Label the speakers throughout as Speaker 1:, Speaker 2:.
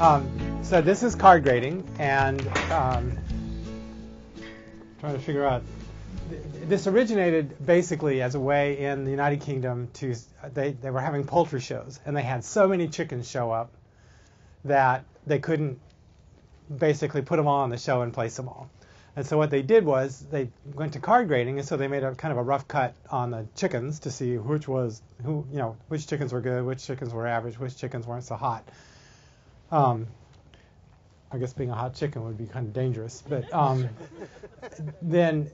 Speaker 1: So this is card grading, and trying to figure out. This originated basically as a way in the United Kingdom to they were having poultry shows, and they had so many chickens show up that they couldn't basically put them all on the show and place them all. And so what they did was they went to card grading, and so they made a kind of a rough cut on the chickens to see which chickens were good, which chickens were average, which chickens weren't so hot. I guess being a hot chicken would be kind of dangerous, but then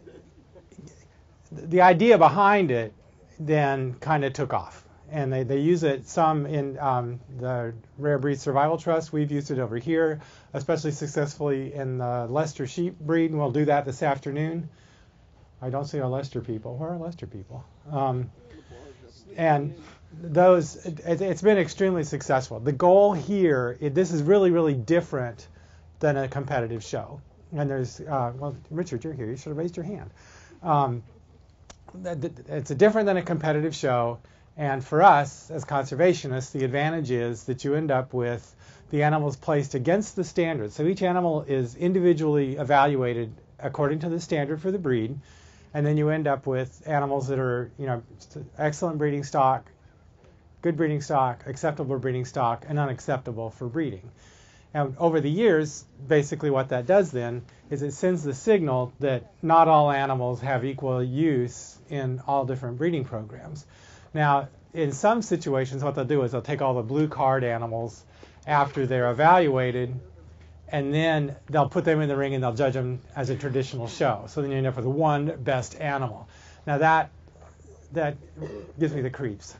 Speaker 1: the idea behind it then kind of took off, and they use it some in the Rare Breed Survival Trust. We've used it over here, especially successfully in the Leicester sheep breed, and we'll do that this afternoon. I don't see our Leicester people. Where are Leicester people? And those, it's been extremely successful. The goal here, this is really, really different than a competitive show. And there's, well, Richard, you're here. You should have raised your hand. It's different than a competitive show. And for us, as conservationists, the advantage is that you end up with the animals placed against the standard. So each animal is individually evaluated according to the standard for the breed. And then you end up with animals that are, excellent breeding stock, good breeding stock, acceptable breeding stock, and unacceptable for breeding. And over the years, basically what that does then is it sends the signal that not all animals have equal use in all different breeding programs. Now, in some situations, what they'll do is they'll take all the blue card animals after they're evaluated, and then they'll put them in the ring and they'll judge them as a traditional show. So then you end up with one best animal. Now that gives me the creeps.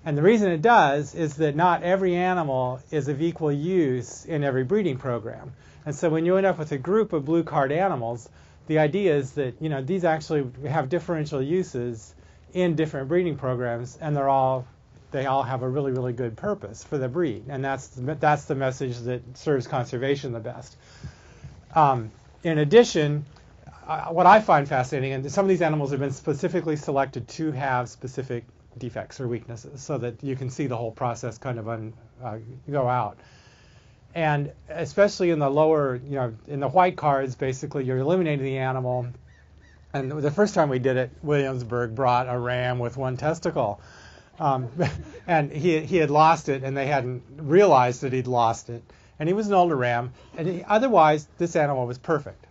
Speaker 1: And the reason it does is that not every animal is of equal use in every breeding program. And so when you end up with a group of blue card animals, the idea is that these actually have differential uses in different breeding programs, and they all have a really, really good purpose for the breed. And that's the message that serves conservation the best. In addition, what I find fascinating, and some of these animals have been specifically selected to have specific defects or weaknesses so that you can see the whole process kind of go out. And especially in the lower, in the white cards, basically you're eliminating the animal. And the first time we did it, Williamsburg brought a ram with one testicle. And he had lost it, and they hadn't realized that he'd lost it. And he was an older ram. And otherwise, this animal was perfect.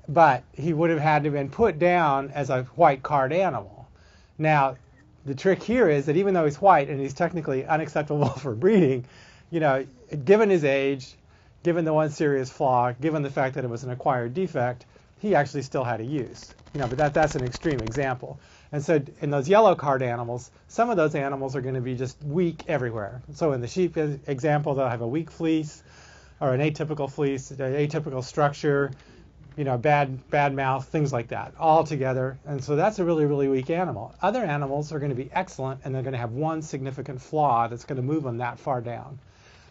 Speaker 1: But he would have had to have been put down as a white card animal. Now, the trick here is that even though he's white and he's technically unacceptable for breeding, given his age, given the one serious flaw, given the fact that it was an acquired defect, he actually still had a use. But that's an extreme example. And so in those yellow card animals, some of those animals are going to be just weak everywhere. So in the sheep example, they'll have a weak fleece or an atypical fleece, an atypical structure, bad mouth, things like that, all together. And so that's a really, really weak animal. Other animals are going to be excellent, and they're going to have one significant flaw that's going to move them that far down.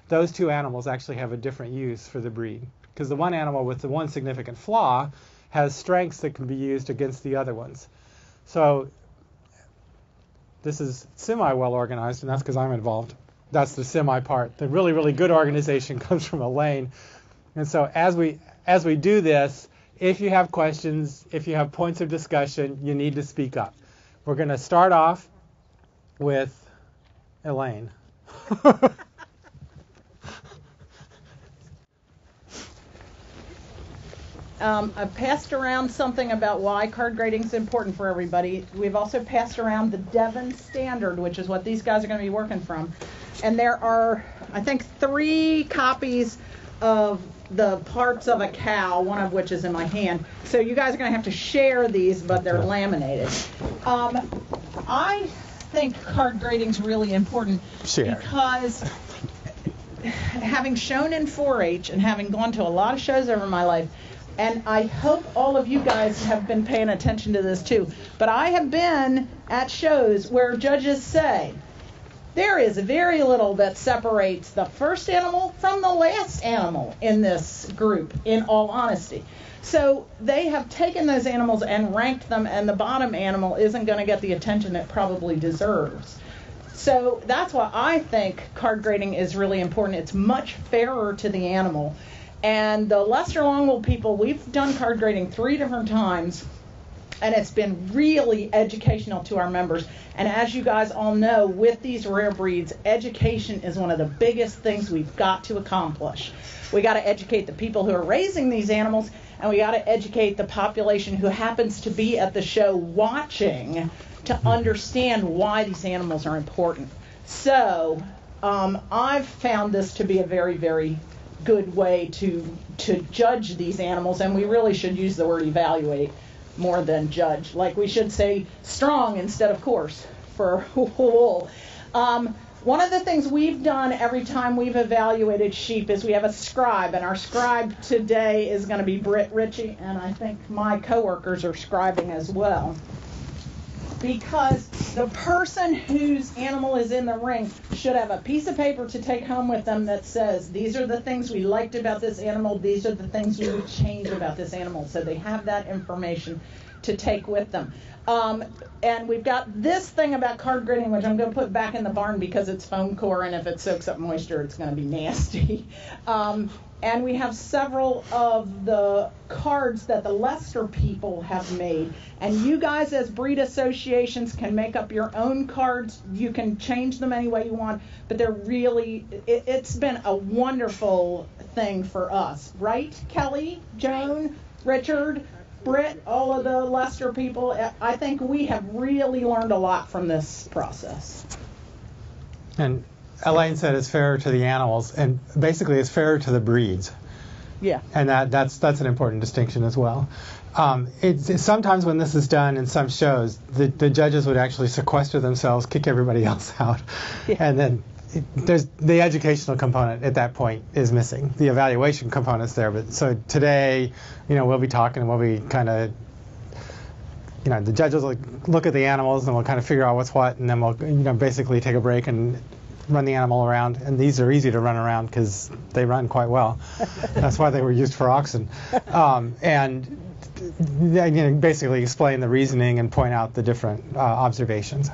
Speaker 1: Those two animals actually have a different use for the breed, because the one animal with the one significant flaw has strengths that can be used against the other ones. So this is semi-well organized, and that's because I'm involved. That's the semi part. The really, really good organization comes from Elaine. And so as we do this, if you have questions, if you have points of discussion, you need to speak up. We're going to start off with Elaine.
Speaker 2: I've passed around something about why card grading is important for everybody. We've also passed around the Devon standard, which is what these guys are going to be working from. And there are, I think, 3 copies of the parts of a cow, one of which is in my hand. So you guys are going to have to share these, but they're laminated. I think card grading is really important because having shown in 4-H and having gone to a lot of shows over my life, and I hope all of you guys have been paying attention to this too, but I have been at shows where judges say, there is very little that separates the first animal from the last animal in this group, in all honesty. So they have taken those animals and ranked them, and the bottom animal isn't going to get the attention it probably deserves. So that's why I think card grading is really important. It's much fairer to the animal. And the Leicester Longwool people, we've done card grading 3 different times, and it's been really educational to our members. And as you guys all know, with these rare breeds, education is one of the biggest things we've got to accomplish. We got to educate the people who are raising these animals, and we got to educate the population who happens to be at the show watching to understand why these animals are important. So I've found this to be a very, very good way to judge these animals, and we really should use the word evaluate more than judge. Like we should say strong instead of coarse for wool. One of the things we've done every time we've evaluated sheep is we have a scribe, and our scribe today is going to be Britt Ritchie, and I think my coworkers are scribing as well. Because the person whose animal is in the ring should have a piece of paper to take home with them that says, these are the things we liked about this animal, these are the things we would change about this animal. So they have that information to take with them. And we've got this thing about card grading, which I'm going to put back in the barn because it's foam core, and if it soaks up moisture, it's going to be nasty. And we have several of the cards that the Leicester people have made. And you guys as breed associations can make up your own cards. You can change them any way you want. But they're really, it's been a wonderful thing for us. Right, Kelly, Joan, Richard, Britt, all of the Leicester people? I think we have really learned a lot from this process.
Speaker 1: And Elaine said it's fairer to the animals, and basically it's fairer to the breeds.
Speaker 2: Yeah.
Speaker 1: And that's an important distinction as well. It's sometimes when this is done in some shows, the judges would actually sequester themselves, kick everybody else out, and then there's the educational component at that point is missing. The evaluation component's there, but so today, we'll be talking and we'll be kind of, the judges will look at the animals and we'll kind of figure out what's what, and then we'll, basically take a break and run the animal around. And these are easy to run around because they run quite well. That's why they were used for oxen. And basically explain the reasoning and point out the different observations.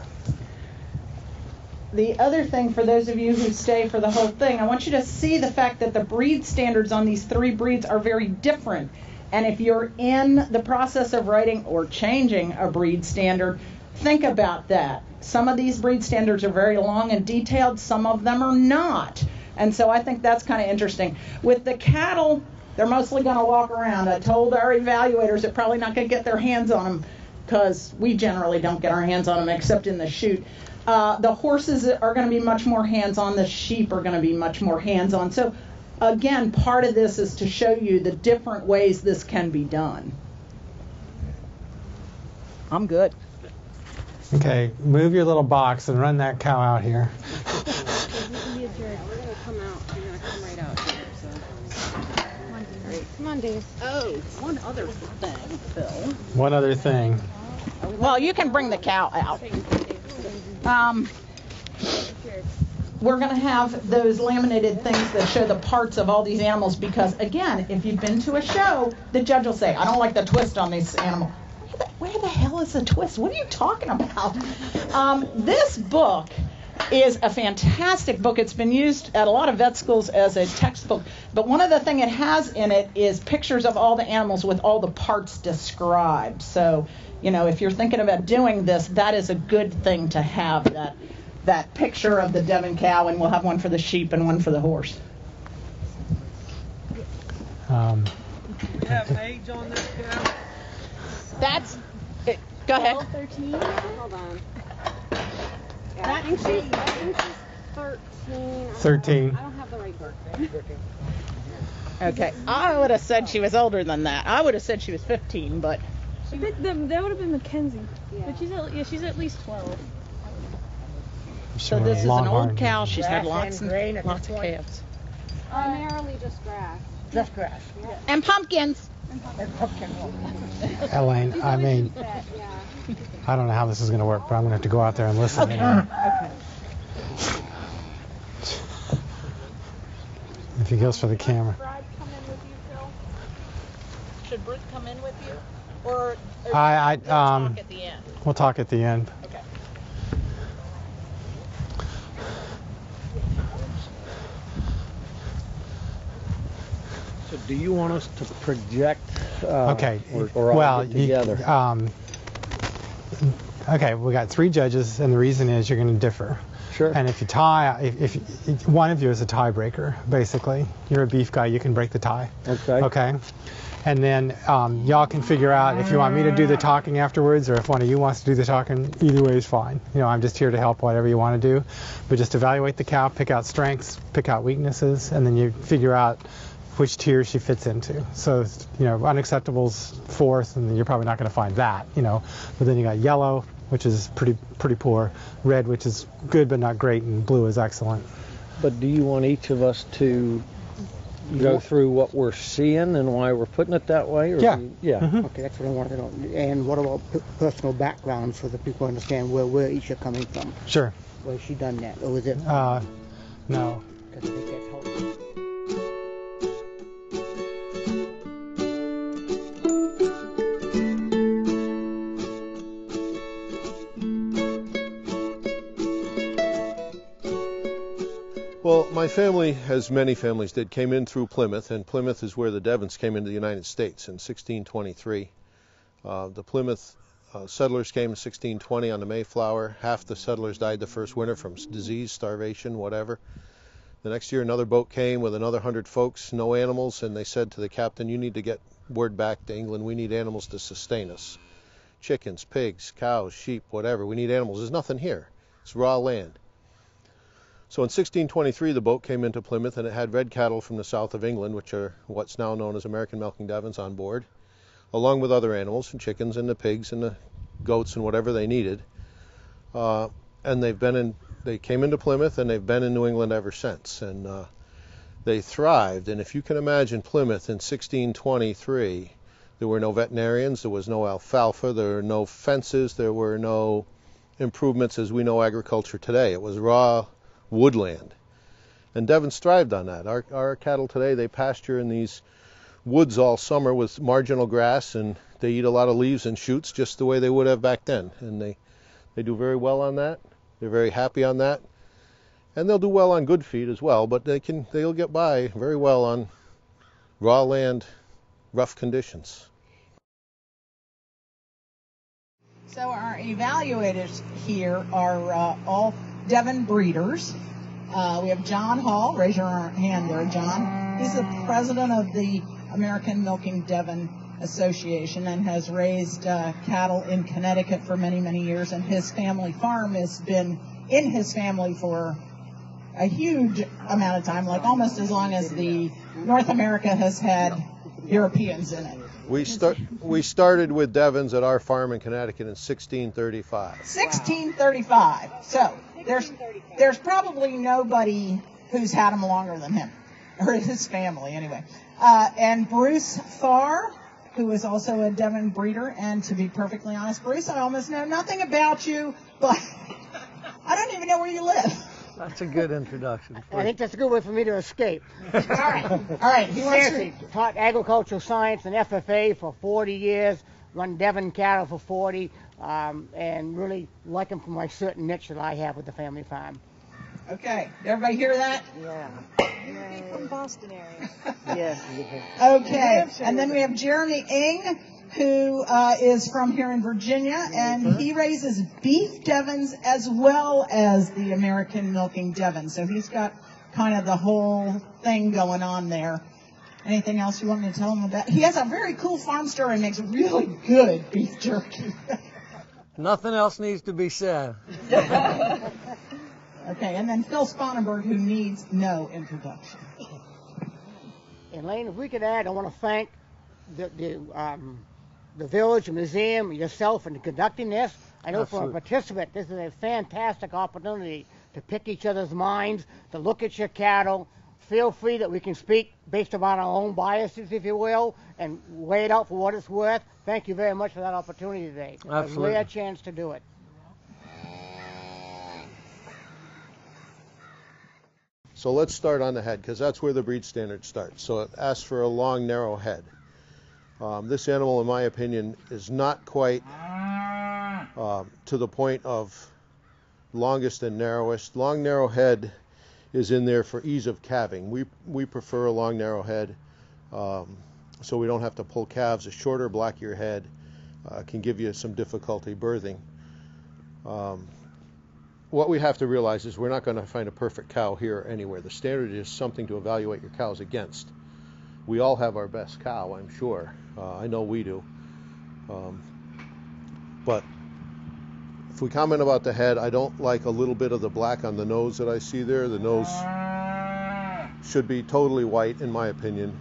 Speaker 2: The other thing, for those of you who stay for the whole thing, I want you to see the fact that the breed standards on these 3 breeds are very different. And if you're in the process of writing or changing a breed standard, think about that. Some of these breed standards are very long and detailed, some of them are not. And so I think that's kind of interesting. With the cattle, they're mostly going to walk around. I told our evaluators they're probably not going to get their hands on them because we generally don't get our hands on them except in the chute. The horses are going to be much more hands-on. The sheep are going to be much more hands-on. So, again, part of this is to show you the different ways this can be done. I'm good.
Speaker 1: Okay, move your little box and run that cow out here.
Speaker 3: We're going to come out. You're going to come right out here. So. Come on, Dave.
Speaker 2: Oh, one other thing, Phil.
Speaker 1: One other thing.
Speaker 2: Well, you can bring the cow out. We're going to have those laminated things that show the parts of all these animals because, again, if you've been to a show, the judge will say, I don't like the twist on this animal. Where the hell is the twist? What are you talking about? This book is a fantastic book. It's been used at a lot of vet schools as a textbook. But one of the things it has in it is pictures of all the animals with all the parts described. So, if you're thinking about doing this, that is a good thing to have, that picture of the Devon cow, and we'll have one for the sheep and one for the horse.
Speaker 4: Do we have age on this cow?
Speaker 2: That's it. Go ahead.
Speaker 3: 13? Hold on. Yeah, I think she's 13.
Speaker 1: 13.
Speaker 3: I don't have the right birthday.
Speaker 2: Okay. I would have said she was older than that. I would have said she was 15, but...
Speaker 5: That would have been Mackenzie.
Speaker 3: Yeah.
Speaker 5: But she's at least 12.
Speaker 2: So this is an old cow. She's had lots of calves.
Speaker 3: Primarily just grass.
Speaker 6: Just grass.
Speaker 3: Yeah.
Speaker 2: And pumpkins.
Speaker 6: And pumpkin.
Speaker 1: Elaine,
Speaker 3: She's
Speaker 1: I
Speaker 3: always
Speaker 1: mean,
Speaker 3: used that, yeah.
Speaker 1: I don't know how this is going to work, but I'm going to have to go out there and listen.
Speaker 6: Okay.
Speaker 2: Okay.
Speaker 1: If he goes for the camera.
Speaker 5: Bride come in with you, Phil?
Speaker 2: Should Bruce come in with you? Or
Speaker 1: I
Speaker 2: talk at the end?
Speaker 1: We'll talk at the end.
Speaker 2: Okay.
Speaker 6: Do you want us to project
Speaker 1: Okay.
Speaker 6: or all
Speaker 1: Well,
Speaker 6: get together?
Speaker 1: Okay, we got 3 judges, and the reason is you're going to differ.
Speaker 6: Sure.
Speaker 1: And if you tie, if one of you is a tiebreaker, basically, you're a beef guy, you can break the tie.
Speaker 6: Okay.
Speaker 1: Okay. And then y'all can figure out if you want me to do the talking afterwards, or if one of you wants to do the talking. Either way is fine. You know, I'm just here to help whatever you want to do. But just evaluate the cow, pick out strengths, pick out weaknesses, and then you figure out which tier she fits into. So, you know, unacceptable's 4th, and you're probably not going to find that, you know. But then you got yellow, which is pretty poor, red, which is good but not great, and blue is excellent.
Speaker 6: But do you want each of us to go through what we're seeing and why we're putting it that way? Or
Speaker 1: Yeah.
Speaker 6: Yeah.
Speaker 1: Mm-hmm.
Speaker 7: Okay, that's what I wanted to know. And what about personal background so that people understand where each are coming from?
Speaker 1: Sure.
Speaker 7: Where has she done that? Or was it?
Speaker 1: No.
Speaker 7: Because I think that's helpful.
Speaker 8: Well, my family, as many families did, came in through Plymouth, and Plymouth is where the Devons came into the United States in 1623. The Plymouth settlers came in 1620 on the Mayflower. Half the settlers died the first winter from disease, starvation, whatever. The next year another boat came with another 100 folks, no animals, and they said to the captain, you need to get word back to England. We need animals to sustain us. Chickens, pigs, cows, sheep, whatever. We need animals. There's nothing here. It's raw land. So in 1623, the boat came into Plymouth, and it had red cattle from the south of England, which are what's now known as American milking Devons, on board, along with other animals, and chickens and the pigs and the goats and whatever they needed. And they came into Plymouth, and they've been in New England ever since. And they thrived. And if you can imagine Plymouth in 1623, there were no veterinarians, there was no alfalfa, there were no fences, there were no improvements as we know agriculture today. It was raw woodland, and Devon's thrived on that. Our cattle today, they pasture in these woods all summer with marginal grass, and they eat a lot of leaves and shoots just the way they would have back then, and they do very well on that. They're very happy on that, and they'll do well on good feed as well, but they'll get by very well on raw land, rough conditions.
Speaker 2: So our evaluators here are all Devon breeders. We have John Hall. Raise your hand there, John. He's the president of the American Milking Devon Association and has raised cattle in Connecticut for many, many years. And his family farm has been in his family for a huge amount of time, like almost as long as the North America has had Europeans in it.
Speaker 8: We started with Devons at our farm in Connecticut in 1635.
Speaker 2: 1635. So there's probably nobody who's had them longer than him, or his family anyway. And Bruce Farr, who is also a Devon breeder, and to be perfectly honest, Bruce, I almost know nothing about you, but I don't even know where you live.
Speaker 6: That's a good introduction.
Speaker 7: I think that's a good way for me to escape.
Speaker 2: All right.
Speaker 7: Seriously, taught agricultural science and FFA for 40 years, run Devon cattle for 40, and really like them for my certain niche that I have with the family farm.
Speaker 2: Okay. Everybody hear that?
Speaker 7: Yeah.
Speaker 5: From Boston area.
Speaker 7: Yeah.
Speaker 2: Okay. And then we have Jeremy Ng, who is from here in Virginia, and he raises beef Devons as well as the American milking Devon. So he's got kind of the whole thing going on there. Anything else you want me to tell him about? He has a very cool farm store and makes really good beef jerky.
Speaker 4: Nothing else needs to be said.
Speaker 2: Okay, and then Phil Sponenberg, who needs no introduction.
Speaker 7: And Lane, if we could add, I want to thank the village, the museum, yourself, in conducting this. I know for a participant, this is a fantastic opportunity to pick each other's minds, to look at your cattle. Feel free that we can speak based upon our own biases, if you will, and lay it out for what it's worth. Thank you very much for that opportunity today.
Speaker 4: Absolutely.
Speaker 7: A rare chance to do it.
Speaker 8: So let's start on the head, because that's where the breed standard starts. So it asks for a long, narrow head. This animal, in my opinion, is not quite to the point of longest and narrowest. Long, narrow head is in there for ease of calving. We prefer a long, narrow head so we don't have to pull calves. A shorter black ear head can give you some difficulty birthing. What we have to realize is we're not going to find a perfect cow here anywhere. The standard is something to evaluate your cows against. We all have our best cow, I'm sure. I know we do. But if we comment about the head, I don't like a little bit of the black on the nose that I see there. The nose should be totally white, in my opinion.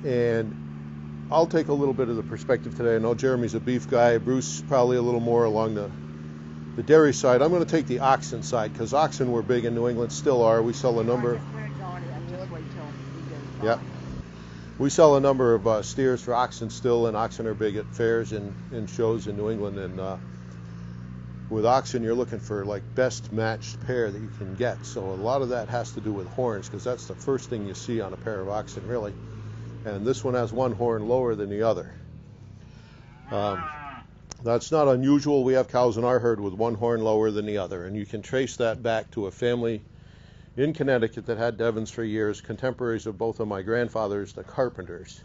Speaker 8: And I'll take a little bit of the perspective today. I know Jeremy's a beef guy. Bruce probably a little more along the dairy side. I'm going to take the oxen side because oxen were big in New England, still are. We sell a number. Yeah. We sell a number of steers for oxen still, and oxen are big at fairs and shows in New England. And with oxen, you're looking for like best matched pair that you can get. So a lot of that has to do with horns because that's the first thing you see on a pair of oxen, really. And this one has one horn lower than the other. That's not unusual. We have cows in our herd with one horn lower than the other, and you can trace that back to a family in Connecticut that had Devons for years, contemporaries of both of my grandfathers, the Carpenters.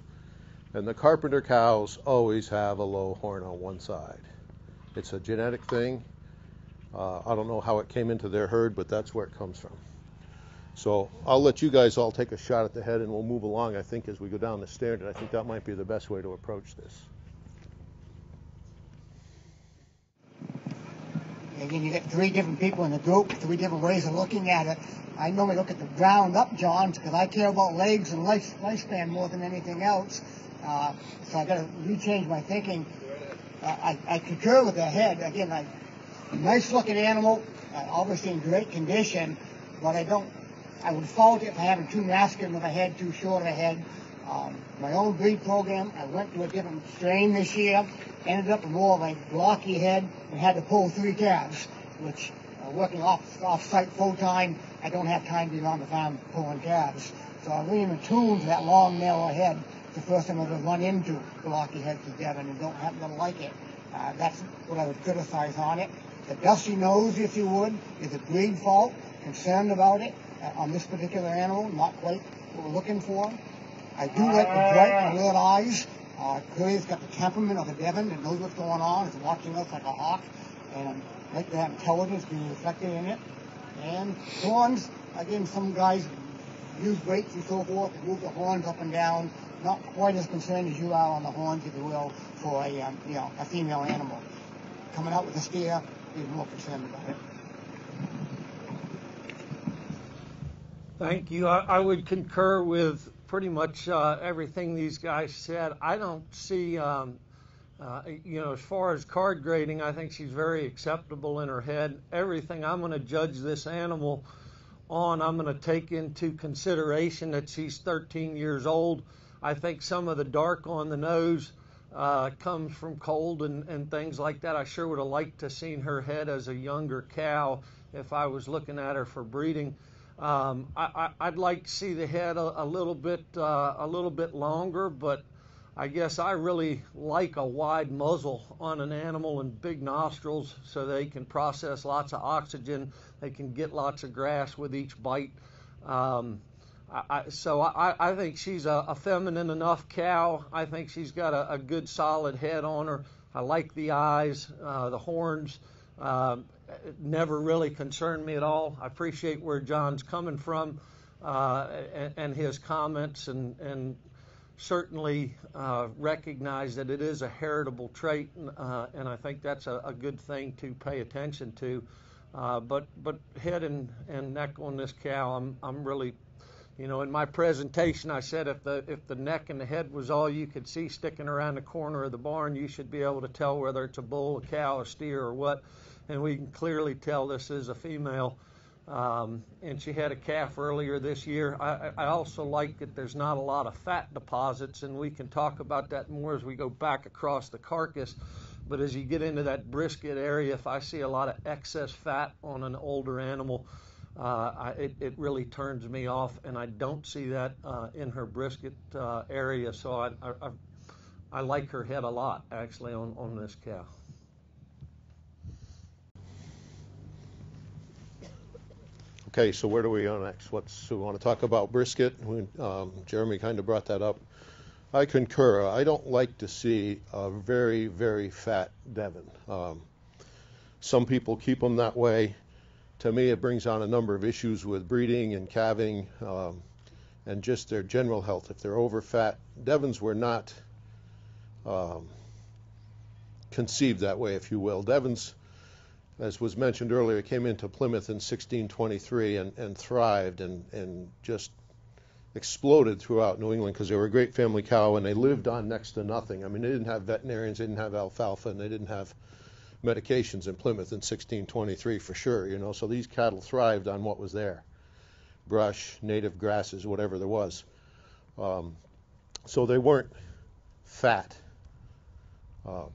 Speaker 8: And the Carpenter cows always have a low horn on one side. It's a genetic thing. I don't know how it came into their herd, but that's where it comes from. So I'll let you guys all take a shot at the head, and we'll move along, I think, as we go down the standard. I think that might be the best way to approach this.
Speaker 7: Again, you get three different people in the group, three different ways of looking at it. I normally look at the ground up Johns because I care about legs and lifespan more than anything else. So I got to rechange my thinking. I concur with the head. Again, a nice looking animal, obviously in great condition, but I would fault it if I had too masculine of a head, too short of a head. My own breed program, I went to a different strain this year, ended up with more of a blocky head and had to pull 3 calves, which working off-site full-time, I don't have time to be on the farm pulling calves. So I'm really attuned to that long, narrow head. It's the first time I've ever run into blocky heads with Devon and don't happen to like it. That's what I would criticize on it. The dusty nose, if you would, is a breed fault. Concerned about it on this particular animal, not quite what we're looking for. I do like the bright alert eyes. Clearly it's got the temperament of a Devon that knows what's going on. It's watching us like a hawk. And I like to have intelligence being reflected in it. And horns, again, some guys use weights and so forth to move the horns up and down. Not quite as concerned as you are on the horns, if you will, for a female animal. Coming out with a steer, you're more concerned about it.
Speaker 6: Thank you. I would concur with pretty much everything these guys said. I don't see, as far as card grading, I think she's very acceptable in her head. Everything I'm going to judge this animal on, I'm going to take into consideration that she's 13 years old. I think some of the dark on the nose comes from cold and things like that. I sure would have liked to seen her head as a younger cow if I was looking at her for breeding. I'd like to see the head a little bit longer, but I guess I really like a wide muzzle on an animal and big nostrils so they can process lots of oxygen. They can get lots of grass with each bite. So I think she's a feminine enough cow. I think she's got a good solid head on her. I like the eyes, the horns. Never really concerned me at all. I appreciate where John's coming from and his comments, and certainly recognize that it is a heritable trait, and I think that's a good thing to pay attention to. But head and neck on this cow, I'm really, in my presentation I said if the neck and the head was all you could see sticking around the corner of the barn, you should be able to tell whether it's a bull, a cow, a steer, or what. And we can clearly tell this is a female. And she had a calf earlier this year. I also like that there's not a lot of fat deposits, and we can talk about that more as we go back across the carcass. But as you get into that brisket area, if I see a lot of excess fat on an older animal, it really turns me off, and I don't see that in her brisket area. So I like her head a lot, actually, on this cow.
Speaker 8: Okay, so where do we go next? So we want to talk about brisket. Jeremy kind of brought that up. I concur. I don't like to see a very, very fat Devon. Some people keep them that way. To me, it brings on a number of issues with breeding and calving and just their general health. If they're over fat, Devons were not conceived that way, if you will. Devons, as was mentioned earlier, came into Plymouth in 1623 and thrived and just exploded throughout New England because they were a great family cow and they lived on next to nothing. I mean, they didn't have veterinarians, they didn't have alfalfa, and they didn't have medications in Plymouth in 1623 for sure, you know. So these cattle thrived on what was there: brush, native grasses, whatever there was. So they weren't fat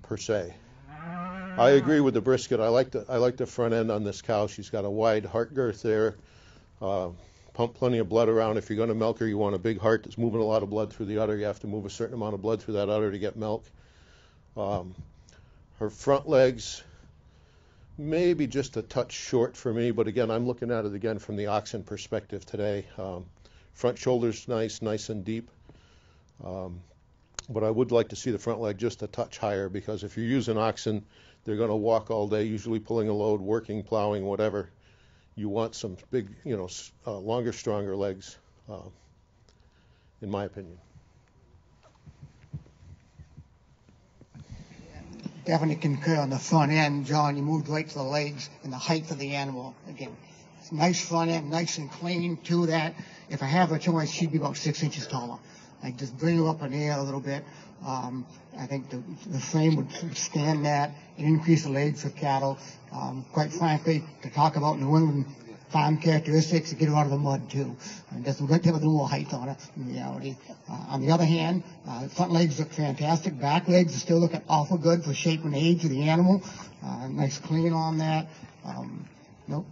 Speaker 8: per se. I agree with the brisket. I like the front end on this cow. She's got a wide heart girth there. Pump plenty of blood around. If you're going to milk her, you want a big heart that's moving a lot of blood through the udder. You have to move a certain amount of blood through that udder to get milk. Her front legs maybe just a touch short for me, but again, I'm looking at it again from the oxen perspective today. Front shoulders nice and deep. But I would like to see the front leg just a touch higher, because if you're using oxen, they're going to walk all day, usually pulling a load, working, plowing, whatever. You want some big, longer, stronger legs, in my opinion.
Speaker 7: Definitely concur on the front end, John. You moved right to the legs and the height of the animal. Again, it's nice front end, nice and clean to that. If I have a choice, she'd be about 6 inches taller. Like, just bring her up in the air a little bit. I think the frame would stand that and increase the legs for cattle. Quite frankly, to talk about New England farm characteristics, to get her out of the mud too. And doesn't have a little more height on her in reality. On the other hand, front legs look fantastic. Back legs are still looking awful good for shape and age of the animal. Nice clean on that. Nope.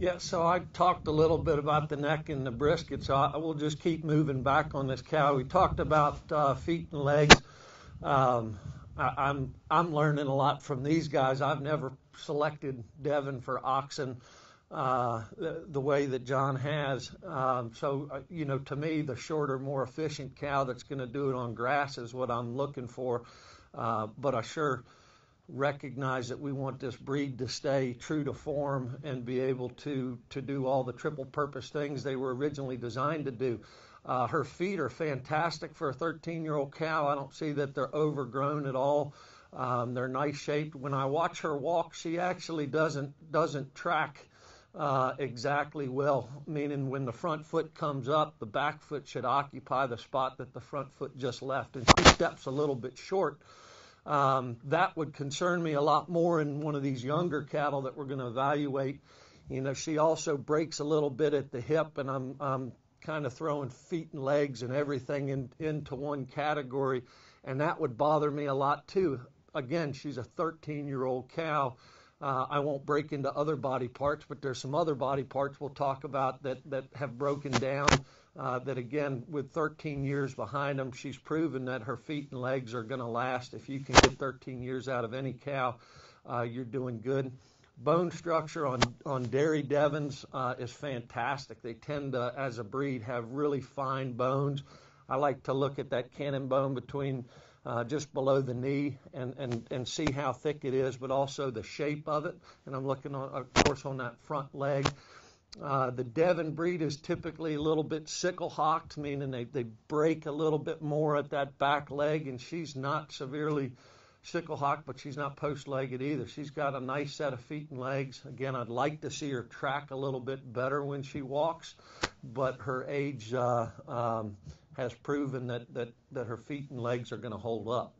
Speaker 6: Yeah, so I talked a little bit about the neck and the brisket, so I will just keep moving back on this cow. We talked about feet and legs. I'm learning a lot from these guys. I've never selected Devon for oxen the way that John has. So to me, the shorter, more efficient cow that's going to do it on grass is what I'm looking for. But I sure recognize that we want this breed to stay true to form and be able to do all the triple purpose things they were originally designed to do. Her feet are fantastic for a 13-year-old cow. I don't see that they're overgrown at all. They're nice shaped. When I watch her walk, she actually doesn't track exactly well, meaning when the front foot comes up, the back foot should occupy the spot that the front foot just left, and she steps a little bit short. That would concern me a lot more in one of these younger cattle that we're going to evaluate. She also breaks a little bit at the hip, and I'm kind of throwing feet and legs and everything into one category, and that would bother me a lot too. Again, she's a 13-year-old cow. I won't break into other body parts, but there's some other body parts we'll talk about that have broken down. That again, with 13 years behind them, she's proven that her feet and legs are going to last. If you can get 13 years out of any cow, you're doing good. Bone structure on dairy Devons is fantastic. They tend to, as a breed, have really fine bones. I like to look at that cannon bone between just below the knee and see how thick it is, but also the shape of it. And I'm looking, of course, on that front leg. The Devon breed is typically a little bit sickle-hocked, meaning they break a little bit more at that back leg, and she's not severely sickle-hocked, but she's not post-legged either. She's got a nice set of feet and legs. Again, I'd like to see her track a little bit better when she walks, but her age has proven that her feet and legs are going to hold up.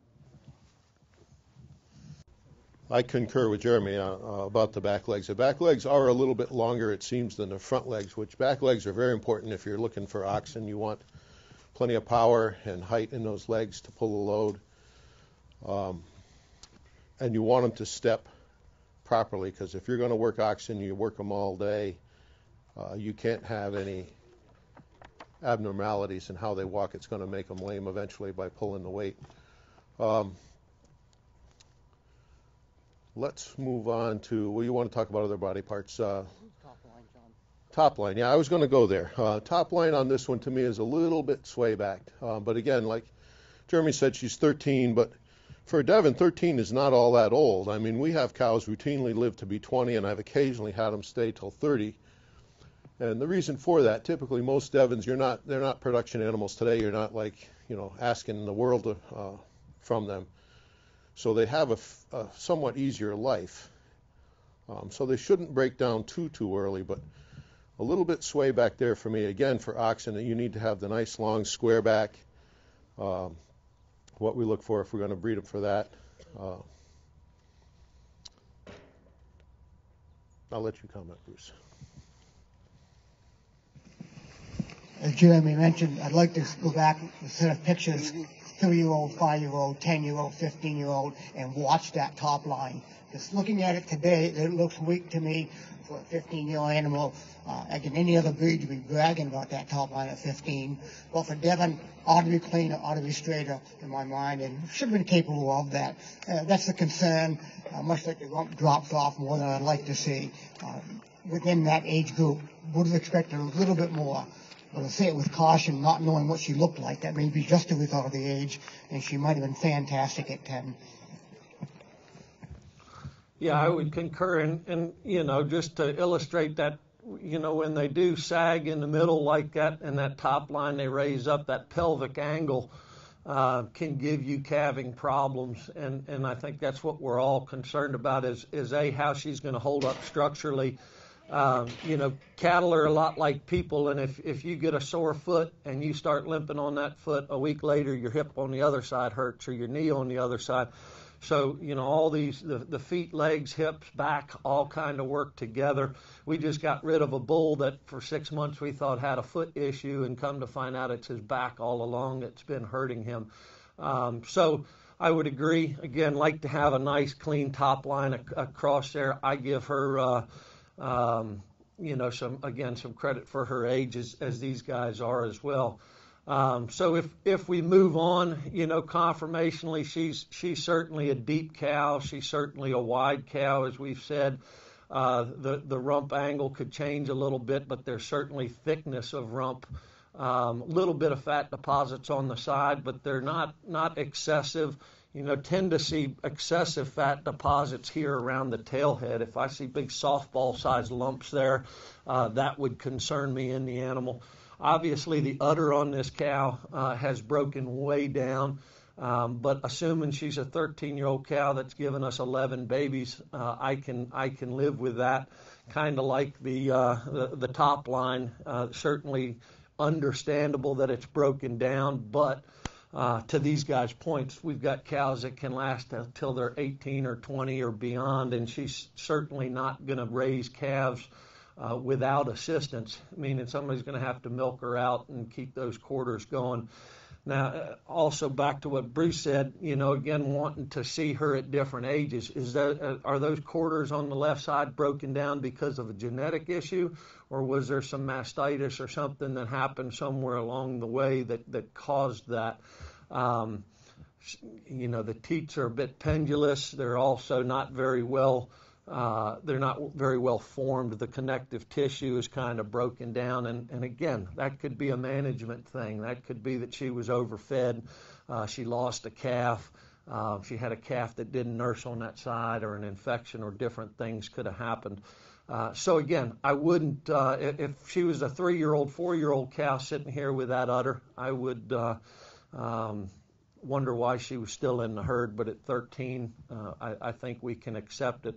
Speaker 8: I concur with Jeremy about the back legs. The back legs are a little bit longer, it seems, than the front legs, which back legs are very important if you're looking for oxen. You want plenty of power and height in those legs to pull the load. And you want them to step properly, because if you're going to work oxen, you work them all day. You can't have any abnormalities in how they walk. It's going to make them lame eventually by pulling the weight. let's move on to, well, you want to talk about other body parts.
Speaker 7: Top line, John.
Speaker 8: Top line, yeah, I was going to go there. Top line on this one to me is a little bit sway-backed. But again, like Jeremy said, she's 13, but for Devon, 13 is not all that old. I mean, we have cows routinely live to be 20, and I've occasionally had them stay till 30. And the reason for that, typically most Devons, they're not production animals today. You're not like, asking the world from them. So they have a somewhat easier life. So they shouldn't break down too early, but a little bit sway back there for me. Again, for oxen, you need to have the nice long square back. What we look for if we're going to breed them for that. I'll let you comment, Bruce.
Speaker 7: As Jeremy mentioned, I'd like to go back a set of pictures, 3-year-old, 5-year-old, 10-year-old, 15-year-old, and watch that top line. Just looking at it today, it looks weak to me for a 15-year-old animal. Again, any other breed, you'd be bragging about that top line at 15. But for Devon, ought to be cleaner, ought to be straighter in my mind, and should have been capable of that. That's the concern, much like the rump drops off more than I'd like to see. Within that age group, would have expected a little bit more. But I say it with caution, not knowing what she looked like. That may be just a result of the age, and she might have been fantastic at 10.
Speaker 6: Yeah, I would concur, and just to illustrate that, when they do sag in the middle like that, and that top line they raise up, that pelvic angle can give you calving problems, and I think that's what we're all concerned about is how she's going to hold up structurally. Cattle are a lot like people, and if you get a sore foot and you start limping on that foot, a week later your hip on the other side hurts or your knee on the other side. So, all these, the feet, legs, hips, back, all kind of work together. We just got rid of a bull that for 6 months we thought had a foot issue, and come to find out it's his back all along that's been hurting him. So I would agree, again, like to have a nice clean top line across there. I give her, some credit for her age as these guys are as well. So if we move on, conformationally, she's certainly a deep cow. She's certainly a wide cow, as we've said. The rump angle could change a little bit, but there's certainly thickness of rump. Little bit of fat deposits on the side, but they're not excessive. Tend to see excessive fat deposits here around the tailhead. If I see big softball-sized lumps there, that would concern me in the animal. Obviously, the udder on this cow has broken way down, but assuming she's a 13-year-old cow that's given us 11 babies, I can live with that. Kind of like the top line, certainly understandable that it's broken down, but to these guys' points, we've got cows that can last until they're 18 or 20 or beyond, and she's certainly not going to raise calves without assistance, meaning somebody's going to have to milk her out and keep those quarters going. Now, also back to what Bruce said, again, wanting to see her at different ages. Are those quarters on the left side broken down because of a genetic issue, or was there some mastitis or something that happened somewhere along the way that caused that? The teats are a bit pendulous. They're also not very well formed. The connective tissue is kind of broken down, and again, that could be a management thing. That could be that she was overfed, she lost a calf, she had a calf that didn't nurse on that side, or an infection, or different things could have happened. So again, I wouldn't, if she was a 3-year-old, 4-year-old cow sitting here with that udder, I would wonder why she was still in the herd, but at 13, I think we can accept it.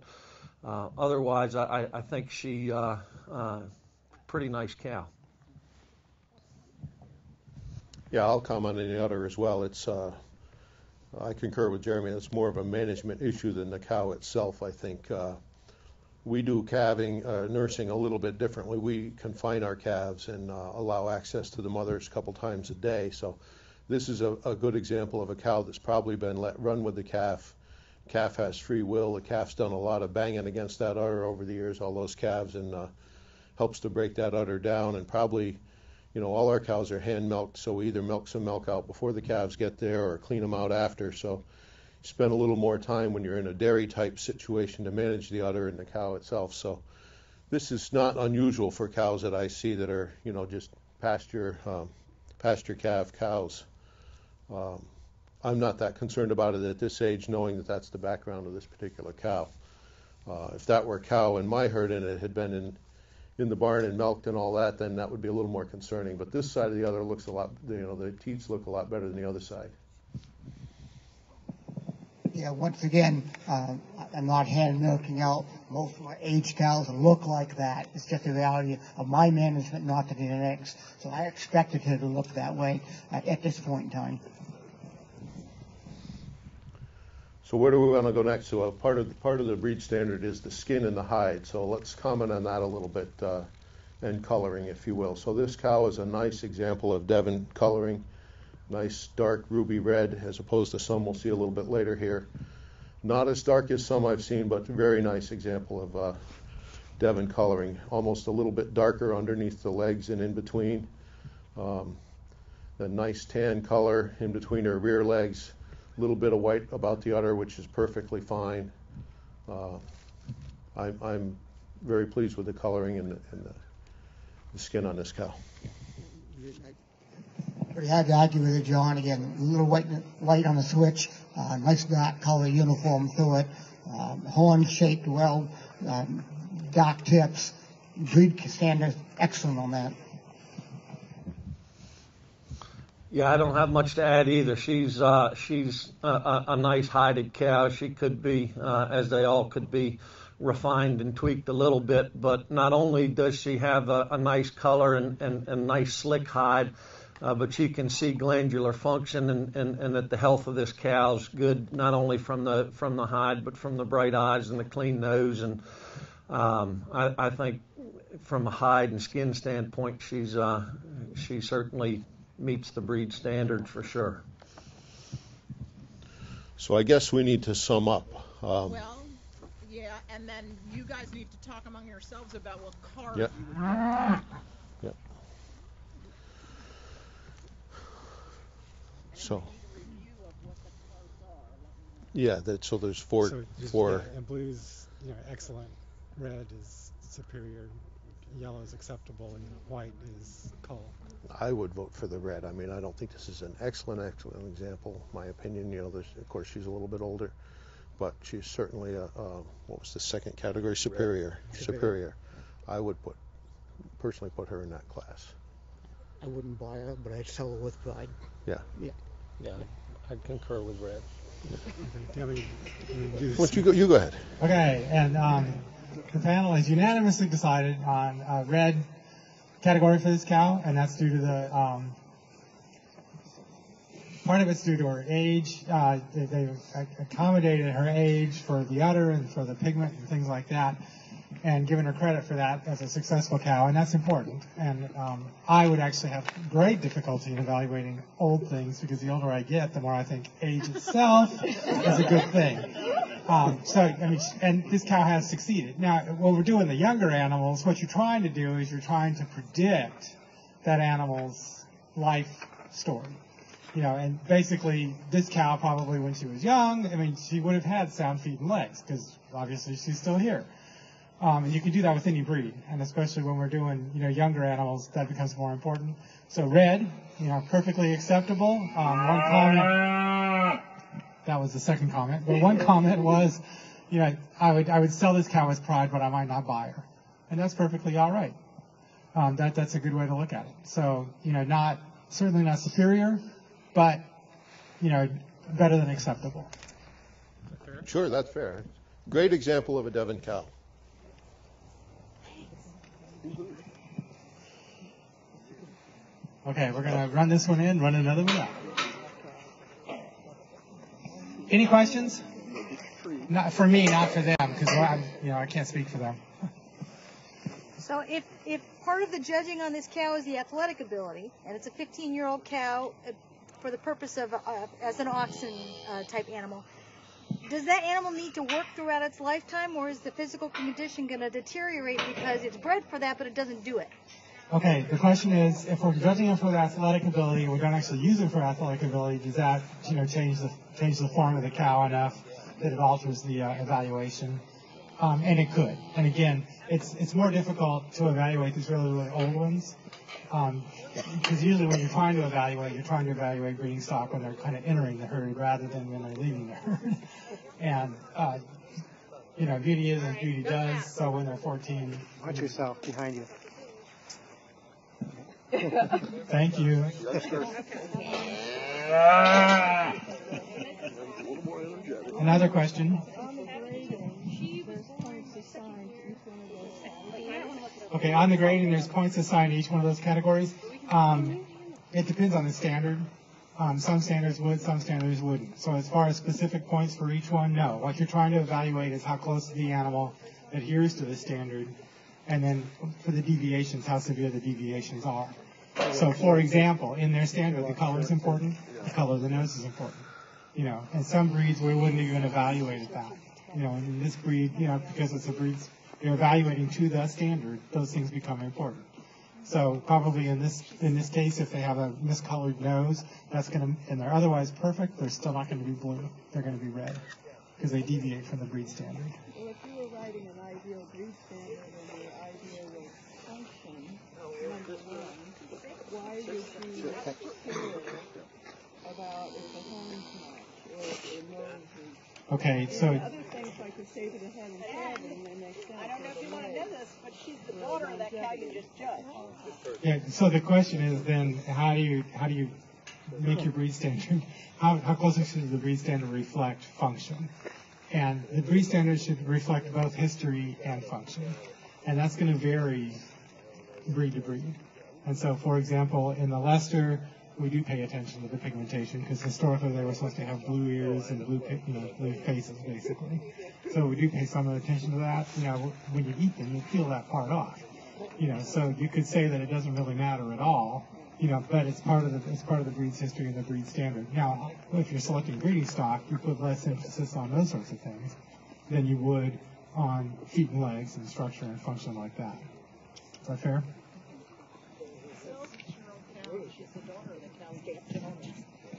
Speaker 6: Otherwise, I think she pretty nice cow.
Speaker 8: Yeah, I'll comment on the udder as well. It's I concur with Jeremy. It's more of a management issue than the cow itself. I think we do calving, nursing a little bit differently. We confine our calves and allow access to the mothers a couple times a day. So this is a good example of a cow that's probably been let run with the calf. Calf has free will. The calf's done a lot of banging against that udder over the years, all those calves, and helps to break that udder down. And probably, all our cows are hand milked, so we either milk some milk out before the calves get there or clean them out after. So spend a little more time when you're in a dairy type situation to manage the udder and the cow itself. So this is not unusual for cows that I see that are, just pasture calf cows. I'm not that concerned about it at this age, knowing that that's the background of this particular cow. If that were a cow in my herd and it had been in the barn and milked and all that, then that would be a little more concerning. But this side of the udder looks a lot, the teats look a lot better than the other side.
Speaker 7: Yeah, once again, I'm not hand milking out most of my aged cows that look like that. It's just the reality of my management, not the genetics. So I expected her to look that way at this point in time.
Speaker 8: So where do we want to go next? So part of the breed standard is the skin and the hide. So let's comment on that a little bit and coloring, if you will. So this cow is a nice example of Devon coloring. Nice dark ruby red, as opposed to some we'll see a little bit later here. Not as dark as some I've seen, but very nice example of Devon coloring. Almost a little bit darker underneath the legs and in between. A nice tan color in between her rear legs. A little bit of white about the udder, which is perfectly fine. I'm very pleased with the coloring and the skin on this cow.
Speaker 7: Pretty hard to argue with it, John. Again, a little white on the switch, nice dark color uniform through it, horn shaped well, dark tips, breed standard, excellent on that.
Speaker 6: Yeah, I don't have much to add either. She's a nice hided cow. She could be, as they all could be, refined and tweaked a little bit. But not only does she have a nice color and nice slick hide, but you can see glandular function and that the health of this cow is good, not only from the hide, but from the bright eyes and the clean nose. And I think from a hide and skin standpoint, she certainly meets the breed standard for sure.
Speaker 8: So I guess we need to sum up.
Speaker 2: Well, yeah, and then you guys need to talk among yourselves about what card
Speaker 8: Yep.
Speaker 2: you would have.
Speaker 8: Yep. So, yeah, so there's four.
Speaker 1: And blue's excellent, red is superior, yellow is acceptable, and white is cull.
Speaker 8: I would vote for the red. I mean, I don't think this is an excellent example. My opinion, of course, she's a little bit older, but she's certainly what was the second category? Superior. I would personally put her in that class.
Speaker 7: I wouldn't buy her, but I'd sell her with pride.
Speaker 8: Yeah.
Speaker 6: Yeah, I concur with red.
Speaker 8: You go ahead.
Speaker 1: Okay, and the panel has unanimously decided on a red category for this cow, and that's due to the part of it's due to her age. They've accommodated her age for the udder and for the pigment and things like that, and given her credit for that as a successful cow, and that's important. And I would actually have great difficulty in evaluating old things, because the older I get, the more I think age itself is a good thing. And this cow has succeeded. Now, when we're doing the younger animals, what you're trying to do is you're trying to predict that animal's life story. And basically, this cow probably, when she was young, she would have had sound feet and legs, because obviously she's still here. And you can do that with any breed, and especially when we're doing, younger animals, that becomes more important. So red, perfectly acceptable. One comment, that was the second comment, but one comment was, I would sell this cow as pride, but I might not buy her, and that's perfectly all right. That's a good way to look at it. So, certainly not superior, but, better than acceptable.
Speaker 8: Sure, that's fair. Great example of a Devon cow.
Speaker 1: Okay, we're going to run this one in, run another one out. Any questions? Not for me, not for them, because I can't speak for them.
Speaker 5: So if part of the judging on this cow is the athletic ability, and it's a 15-year-old cow for the purpose of as an auction type animal, does that animal need to work throughout its lifetime, or is the physical condition going to deteriorate because it's bred for that, but it doesn't do it?
Speaker 1: Okay, the question is, if we're judging them for their athletic ability and we don't actually use them for athletic ability, does that change the form of the cow enough that it alters the evaluation? And it could. And again, it's more difficult to evaluate these really, really old ones. Because usually when you're trying to evaluate breeding stock when they're kind of entering the herd rather than when they're leaving the herd. And, beauty is as beauty does, so when they're 14...
Speaker 7: Watch yourself behind you.
Speaker 1: Thank you. Another question? Okay, on the grading, there's points assigned to each one of those categories. It depends on the standard. Some standards would, some standards wouldn't. So as far as specific points for each one, no. What you're trying to evaluate is how close the animal adheres to the standard, and then for the deviations, how severe the deviations are. So, for example, in their standard, the color is important. The color of the nose is important. In some breeds, we wouldn't even evaluate that. In this breed, because it's a breed, you're evaluating to the standard, those things become important. So probably in this case, if they have a miscolored nose, and they're otherwise perfect, they're still not going to be blue. They're going to be red because they deviate from the breed standard.
Speaker 9: Well, if you were writing an ideal breed standard and your ideal function, number one, why would you care about if the horns match or if the nose is...
Speaker 1: Okay, so...
Speaker 9: other things like the shape of the head and calving, they make sense.
Speaker 2: I don't know if you want to know this, but she's the daughter of that cow you just judged.
Speaker 1: Yeah, so the question is then, how do you make your breed standard? How closely should the breed standard reflect function? And the breed standard should reflect both history and function. And that's going to vary breed to breed. And so, for example, in the Leicester, we do pay attention to the pigmentation because historically they were supposed to have blue ears and blue faces, basically. So we do pay some attention to that. When you eat them, you peel that part off. So you could say that it doesn't really matter at all. But it's part of the breed's history and the breed standard. Now, if you're selecting breeding stock, you put less emphasis on those sorts of things than you would on feet and legs and structure and function like that. Is that fair?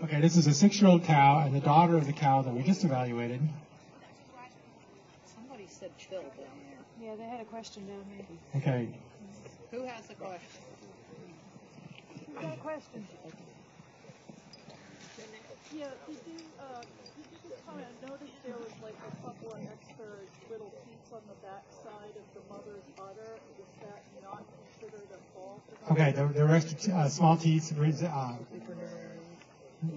Speaker 1: Okay, this is a 6-year-old cow and the daughter of the cow that we just evaluated.
Speaker 2: Somebody said chill down there.
Speaker 3: Yeah, they had a question down here.
Speaker 1: Okay.
Speaker 2: Who has the question?
Speaker 3: Who's got a question?
Speaker 9: Yeah, did you just kind of notice there was like a couple of extra little teats on the back side of the mother's udder? Is that not considered a fault?
Speaker 1: Okay, there were extra small teats,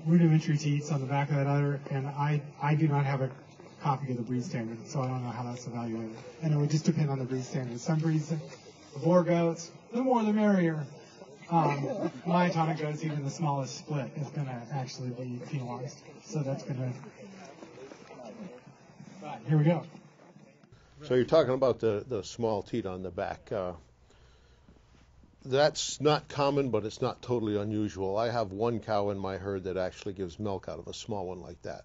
Speaker 1: rudimentary teats on the back of that udder, and I do not have a copy of the breed standard, so I don't know how that's evaluated. And it would just depend on the breed standard. Some breeds, the boar goats, the more the merrier. Myotonic goats, even the smallest split, is going to actually be penalized. So that's going to... Right, here we go.
Speaker 8: So you're talking about the small teat on the back. That's not common, but it's not totally unusual. I have one cow in my herd that actually gives milk out of a small one like that.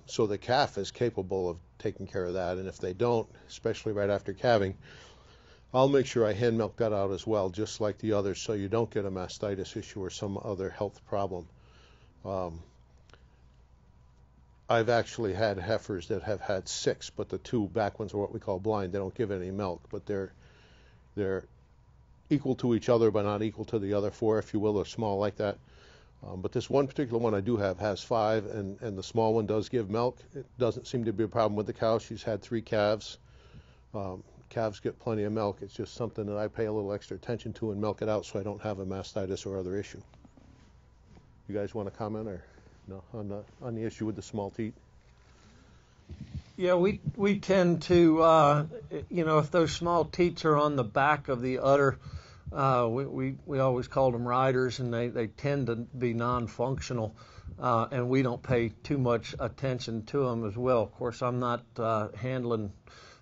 Speaker 8: So the calf is capable of taking care of that, and if they don't, especially right after calving, I'll make sure I hand milk that out as well, just like the others, so you don't get a mastitis issue or some other health problem. I've actually had heifers that have had 6, but the 2 back ones are what we call blind. They don't give any milk, but they're equal to each other, but not equal to the other 4, if you will. They're small like that. But this one particular one I do have has 5, and the small one does give milk. It doesn't seem to be a problem with the cow. She's had 3 calves. Calves get plenty of milk. It's just something that I pay a little extra attention to and milk it out so I don't have a mastitis or other issue. You guys want to comment or no on the issue with the small teat?
Speaker 6: Yeah, we tend to, if those small teats are on the back of the udder, we always called them riders, and they tend to be non-functional, and we don't pay too much attention to them as well. Of course, I'm not handling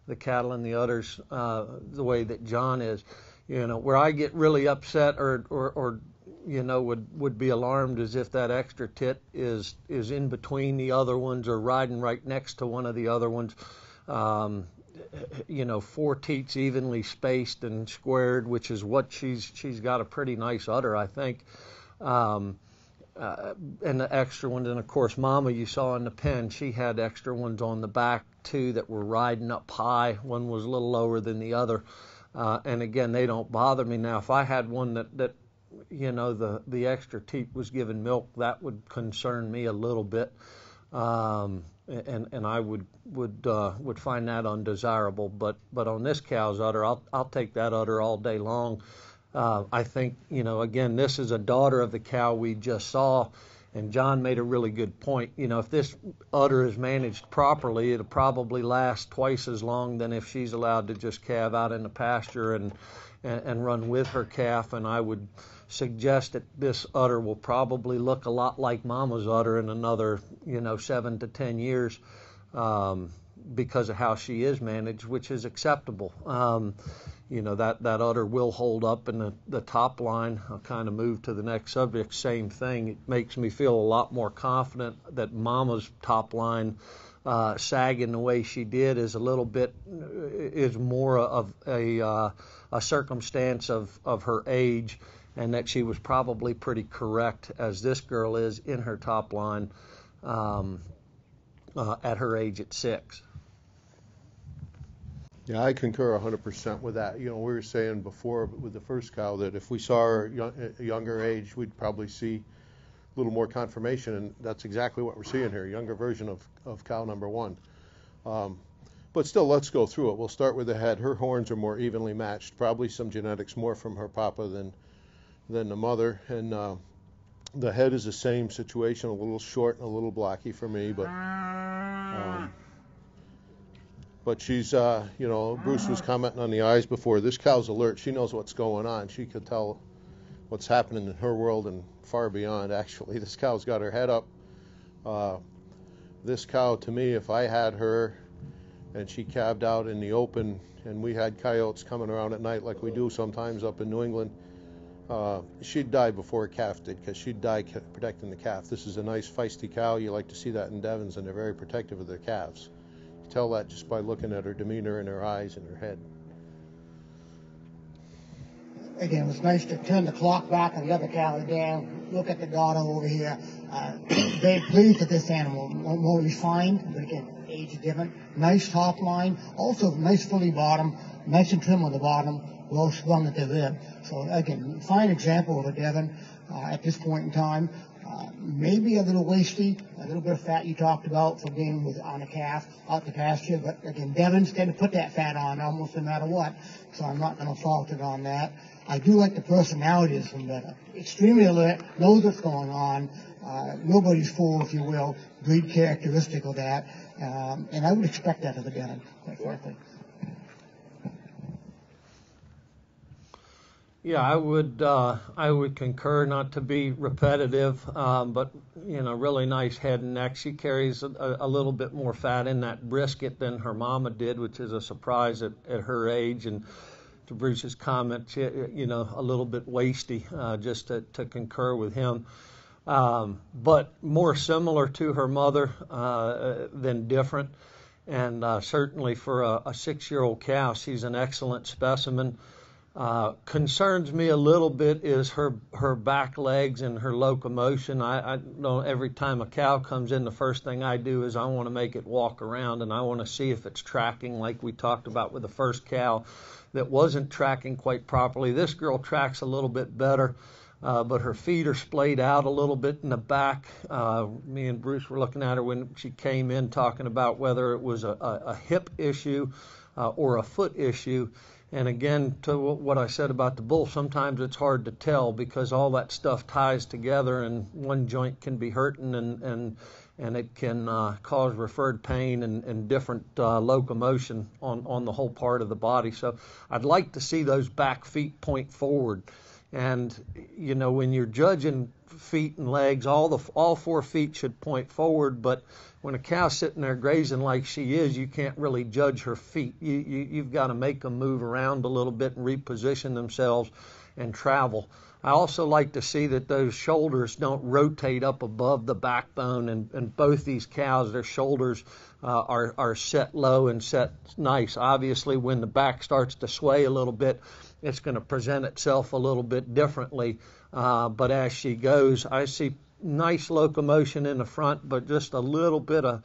Speaker 6: the cattle and the udders the way that John is. Where I get really upset or would be alarmed is if that extra tit is in between the other ones or riding right next to one of the other ones. 4 teats evenly spaced and squared, which is what she's got a pretty nice udder, I think. And the extra ones, and of course Mama you saw in the pen, she had extra ones on the back too that were riding up high. One was a little lower than the other, and again, they don't bother me. Now if I had one that the extra teat was giving milk, that would concern me a little bit, and I would find that undesirable. But on this cow's udder, I'll take that udder all day long. I think, again, this is a daughter of the cow we just saw, and John made a really good point. If this udder is managed properly, it'll probably last twice as long than if she's allowed to just calve out in the pasture and run with her calf. And I would suggest that this udder will probably look a lot like Mama's udder in another, 7 to 10 years, because of how she is managed, which is acceptable. That udder will hold up in the top line. I'll kind of move to the next subject. Same thing. It makes me feel a lot more confident that Mama's top line sagging the way she did is more of a circumstance of her age, and that she was probably pretty correct, as this girl is, in her top line at her age at 6.
Speaker 8: Yeah, I concur 100% with that. We were saying before with the first cow that if we saw her a younger age, we'd probably see a little more confirmation, and that's exactly what we're seeing here, a younger version of cow number 1. But still, let's go through it. We'll start with the head. Her horns are more evenly matched, probably some genetics more from her papa than the mother, and the head is the same situation, a little short and a little blocky for me, but she's, Bruce was commenting on the eyes before. This cow's alert. She knows what's going on. She could tell what's happening in her world and far beyond, actually. This cow's got her head up. This cow, to me, if I had her and she calved out in the open and we had coyotes coming around at night like we do sometimes up in New England, she'd die before a calf did, because she'd die protecting the calf. This is a nice feisty cow. You like to see that in Devons, and they're very protective of their calves. You tell that just by looking at her demeanor and her eyes and her head.
Speaker 7: Again, it's nice to turn the clock back on the other cow down, look at the daughter over here. Very pleased with this animal, more refined, but again, age given. Nice top line, also nice fully bottom, nice and trim on the bottom, well sprung at the rib. So again, fine example of a Devon at this point in time. Maybe a little wasty, a little bit of fat you talked about for being on a calf out the pasture, but again, Devons tend to put that fat on almost no matter what, so I'm not going to fault it on that. I do like the personality of some better. Extremely alert, knows what's going on, nobody's fool, if you will, breed characteristic of that, and I would expect that of a Devon, quite frankly.
Speaker 6: Yeah, I would concur, not to be repetitive, but really nice head and neck. She carries a little bit more fat in that brisket than her mama did, which is a surprise at her age. And to Bruce's comment, she, a little bit wasty, just to concur with him. But more similar to her mother than different. And certainly for a 6-year-old cow, she's an excellent specimen. Concerns me a little bit is her back legs and her locomotion. I know every time a cow comes in, the first thing I do is I want to make it walk around, and I want to see if it's tracking, like we talked about with the first cow that wasn't tracking quite properly. This girl tracks a little bit better, but her feet are splayed out a little bit in the back. Me and Bruce were looking at her when she came in, talking about whether it was a hip issue or a foot issue. And again, to what I said about the bull, sometimes it's hard to tell because all that stuff ties together, and one joint can be hurting, and it can cause referred pain and different locomotion on the whole part of the body. So I'd like to see those back feet point forward. And when you're judging feet and legs, all 4 feet should point forward. But when a cow's sitting there grazing like she is, you can't really judge her feet. You've got to make them move around a little bit and reposition themselves. and travel. I also like to see that those shoulders don't rotate up above the backbone, and both these cows, their shoulders are set low and set nice. Obviously, when the back starts to sway a little bit, it's going to present itself a little bit differently. But as she goes, I see nice locomotion in the front, but just a little bit of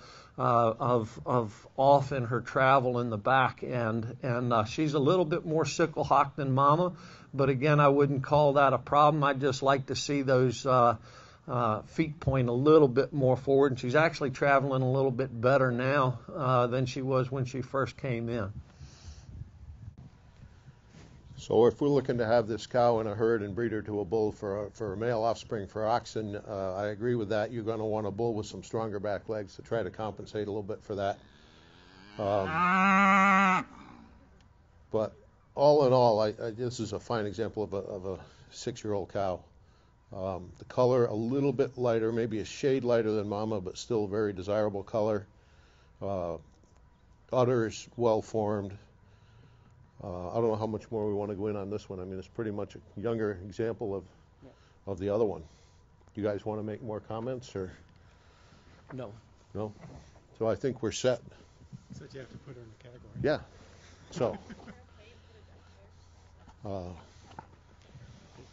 Speaker 6: off in her travel in the back end. And she's a little bit more sickle hocked than Mama. But again, I wouldn't call that a problem. I'd just like to see those feet point a little bit more forward. And she's actually traveling a little bit better now than she was when she first came in.
Speaker 8: So if we're looking to have this cow in a herd and breed her to a bull for a male offspring for oxen, I agree with that. You're going to want a bull with some stronger back legs to try to compensate a little bit for that. But all in all, this is a fine example of a 6-year-old cow. The color a little bit lighter, maybe a shade lighter than Mama, but still a very desirable color. Udders well formed. I don't know how much more we want to go in on this one. I mean, it's pretty much a younger example of the other one. You guys want to make more comments or?
Speaker 6: No.
Speaker 8: No? So I think we're set.
Speaker 1: So you have to put her in the category.
Speaker 8: Yeah. So.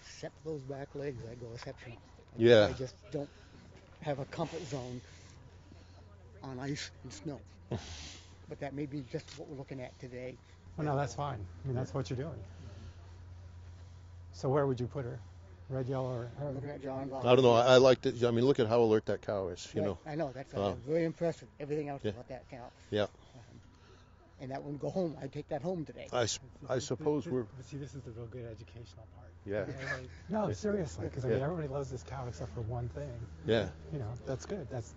Speaker 7: Except those back legs, I go exceptional.
Speaker 8: Yeah.
Speaker 7: I just don't have a comfort zone on ice and snow. But that may be just what we're looking at today.
Speaker 1: Well, no, that's fine. I mean, that's what you're doing. So where would you put her? Red, yellow, or?
Speaker 7: Looking at John.
Speaker 8: I don't know. I liked it. I mean, look at how alert that cow is. You know.
Speaker 7: I know. That's very impressive. Everything else about that cow.
Speaker 8: Yeah.
Speaker 7: And that wouldn't go home. I'd take that home today.
Speaker 8: I suppose we're.
Speaker 1: But see, this is the real good educational part.
Speaker 8: Yeah.
Speaker 1: No, seriously, because I mean, everybody loves this cow except for one thing.
Speaker 8: Yeah.
Speaker 1: You know, that's good. That's.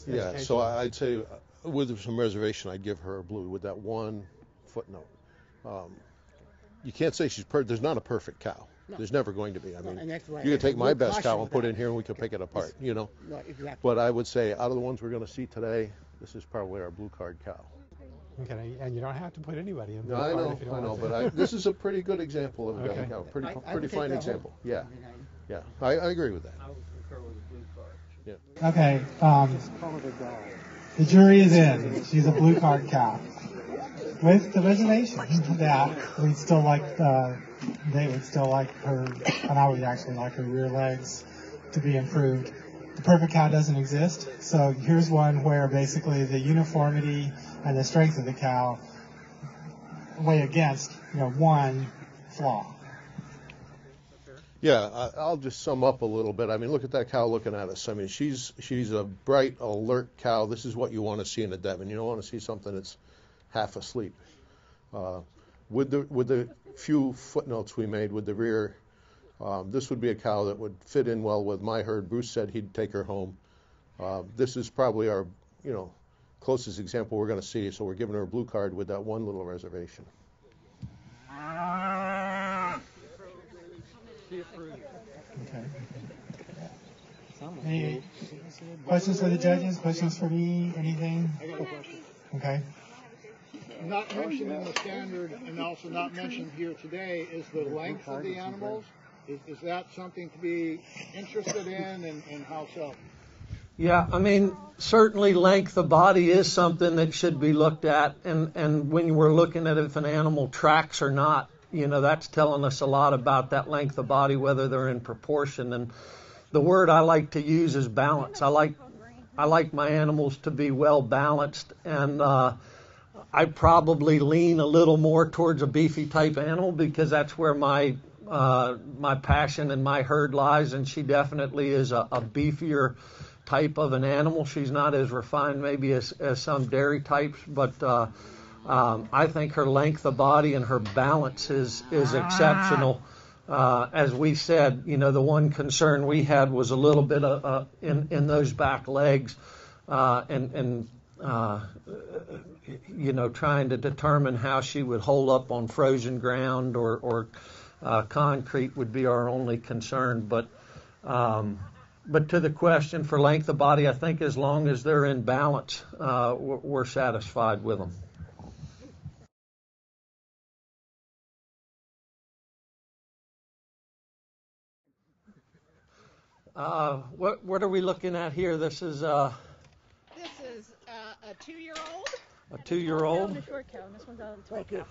Speaker 8: Yeah. So I'd say, with some reservation, I'd give her a blue with that one footnote. You can't say she's there's not a perfect cow. No. There's never going to be. I mean, you could take my best cow and put it in here and we could pick it apart, you know.
Speaker 7: No, exactly.
Speaker 8: But I would say, out of the ones we're going to see today, this is probably our blue card cow.
Speaker 1: Okay, and you don't have to put anybody in.
Speaker 8: No, I know, but this is a pretty good example of a cow. Pretty fine example. Yeah, yeah, I agree with that.
Speaker 6: I would concur with the blue card.
Speaker 8: Yeah.
Speaker 1: Okay. The jury is in. She's a blue card cow. With the reservation that we'd still like, they would still like her, and I would actually like her rear legs to be improved. The perfect cow doesn't exist, so here's one where basically the uniformity and the strength of the cow weigh against, one flaw.
Speaker 8: Yeah, I'll just sum up a little bit. I mean, look at that cow looking at us. I mean, she's a bright, alert cow. This is what you want to see in a Devon. You don't want to see something that's half asleep. With the few footnotes we made with the rear, this would be a cow that would fit in well with my herd. Bruce said he'd take her home. This is probably our, closest example we're going to see. So we're giving her a blue card with that one little reservation.
Speaker 1: Okay. Any questions for the judges? Questions for me? Anything?
Speaker 10: I got a question.
Speaker 1: Okay.
Speaker 10: Not mentioned in the standard and also not mentioned here today is the length of the animals. Is that something to be interested in, and how so?
Speaker 6: Yeah, I mean, certainly length of body is something that should be looked at, and when we're looking at if an animal tracks or not, that's telling us a lot about that length of body, whether they're in proportion. And the word I like to use is balance. I like my animals to be well balanced, and I probably lean a little more towards a beefy type animal because that's where my passion and my herd lies, and she definitely is a beefier type of an animal. She's not as refined maybe as some dairy types, but I think her length of body and her balance is exceptional. As we said, the one concern we had was a little bit in those back legs, and trying to determine how she would hold up on frozen ground or concrete would be our only concern. But to the question for length of body, I think as long as they're in balance, we're satisfied with them. What are we looking at here? This is
Speaker 2: This is a 2-year-old.
Speaker 6: a 2-year-old.
Speaker 3: And a short cow, and this one's out of the tall cow.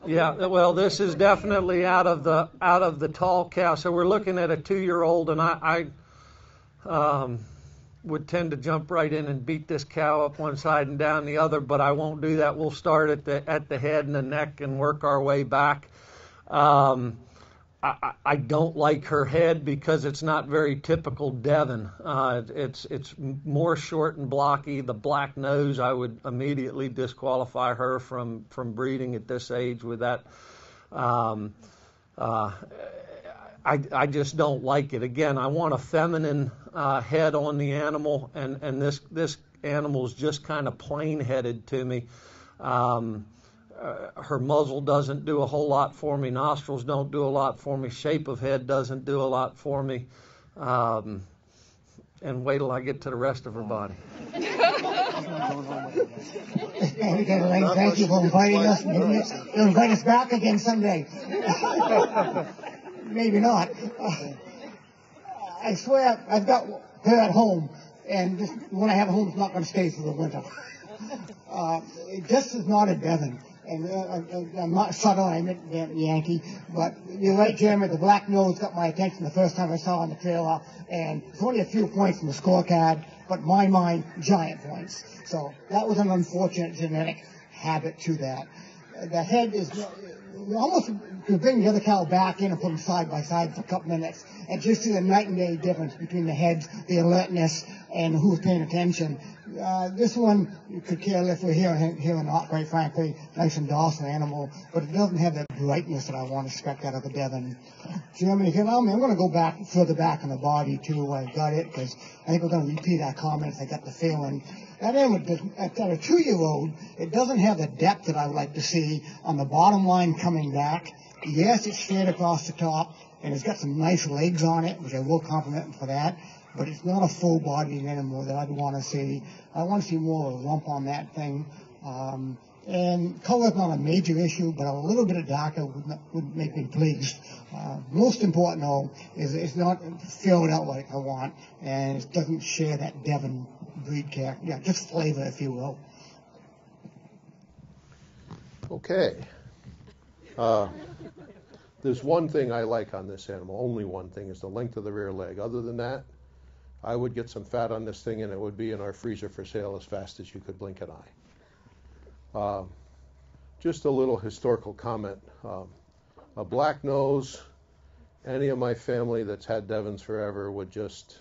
Speaker 6: Yeah, well, this is definitely out of the tall cow. So we're looking at a 2-year-old, and I would tend to jump right in and beat this cow up one side and down the other, but I won't do that. We'll start at the head and the neck and work our way back. I don't like her head because it's not very typical Devon. It's more short and blocky. The black nose, I would immediately disqualify her from breeding at this age with that. I just don't like it. Again, I want a feminine head on the animal, and this animal's just kind of plain-headed to me. Her muzzle doesn't do a whole lot for me. Nostrils don't do a lot for me. Shape of head doesn't do a lot for me. And wait till I get to the rest of her body.
Speaker 11: Thank you for inviting us. Maybe you'll invite us back again someday. Maybe not. I swear I've got her at home, and just when I have a home, it's not going to stay through the winter. This is not a Devon. And I'm not subtle, I meant Yankee, but you're right, Jeremy, the black nose got my attention the first time I saw it on the trailer, and it's only a few points from the scorecard, but in my mind, giant points. So that was an unfortunate genetic habit to that. The head is almost to bring the other cow back in and put them side by side for a couple minutes and just see the night and day difference between the heads, the alertness, and who's paying attention. This one, you could care less if we're here or not, quite frankly. Nice and docile animal, but it doesn't have that brightness that I want to expect out of a Devon. Jeremy, I'm going to go back further back in the body, too, where I got it, because I think we're going to repeat our comments. I got the feeling. That animal, at a 2-year-old, it doesn't have the depth that I would like to see on the bottom line coming back. Yes, it's straight across the top, and it's got some nice legs on it, which I will compliment him for that. But it's not a full-bodied animal that I'd want to see. I want to see more of a lump on that thing. And color's not a major issue, but a little bit of darker would make me pleased. Most important, though, is it's not filled out like I want, and it doesn't share that Devon breed character. Yeah, just flavor, if you will.
Speaker 8: Okay. There's one thing I like on this animal, only one thing, is the length of the rear leg. Other than that, I would get some fat on this thing and it would be in our freezer for sale as fast as you could blink an eye. Just a little historical comment. A black nose, any of my family that's had Devons forever would just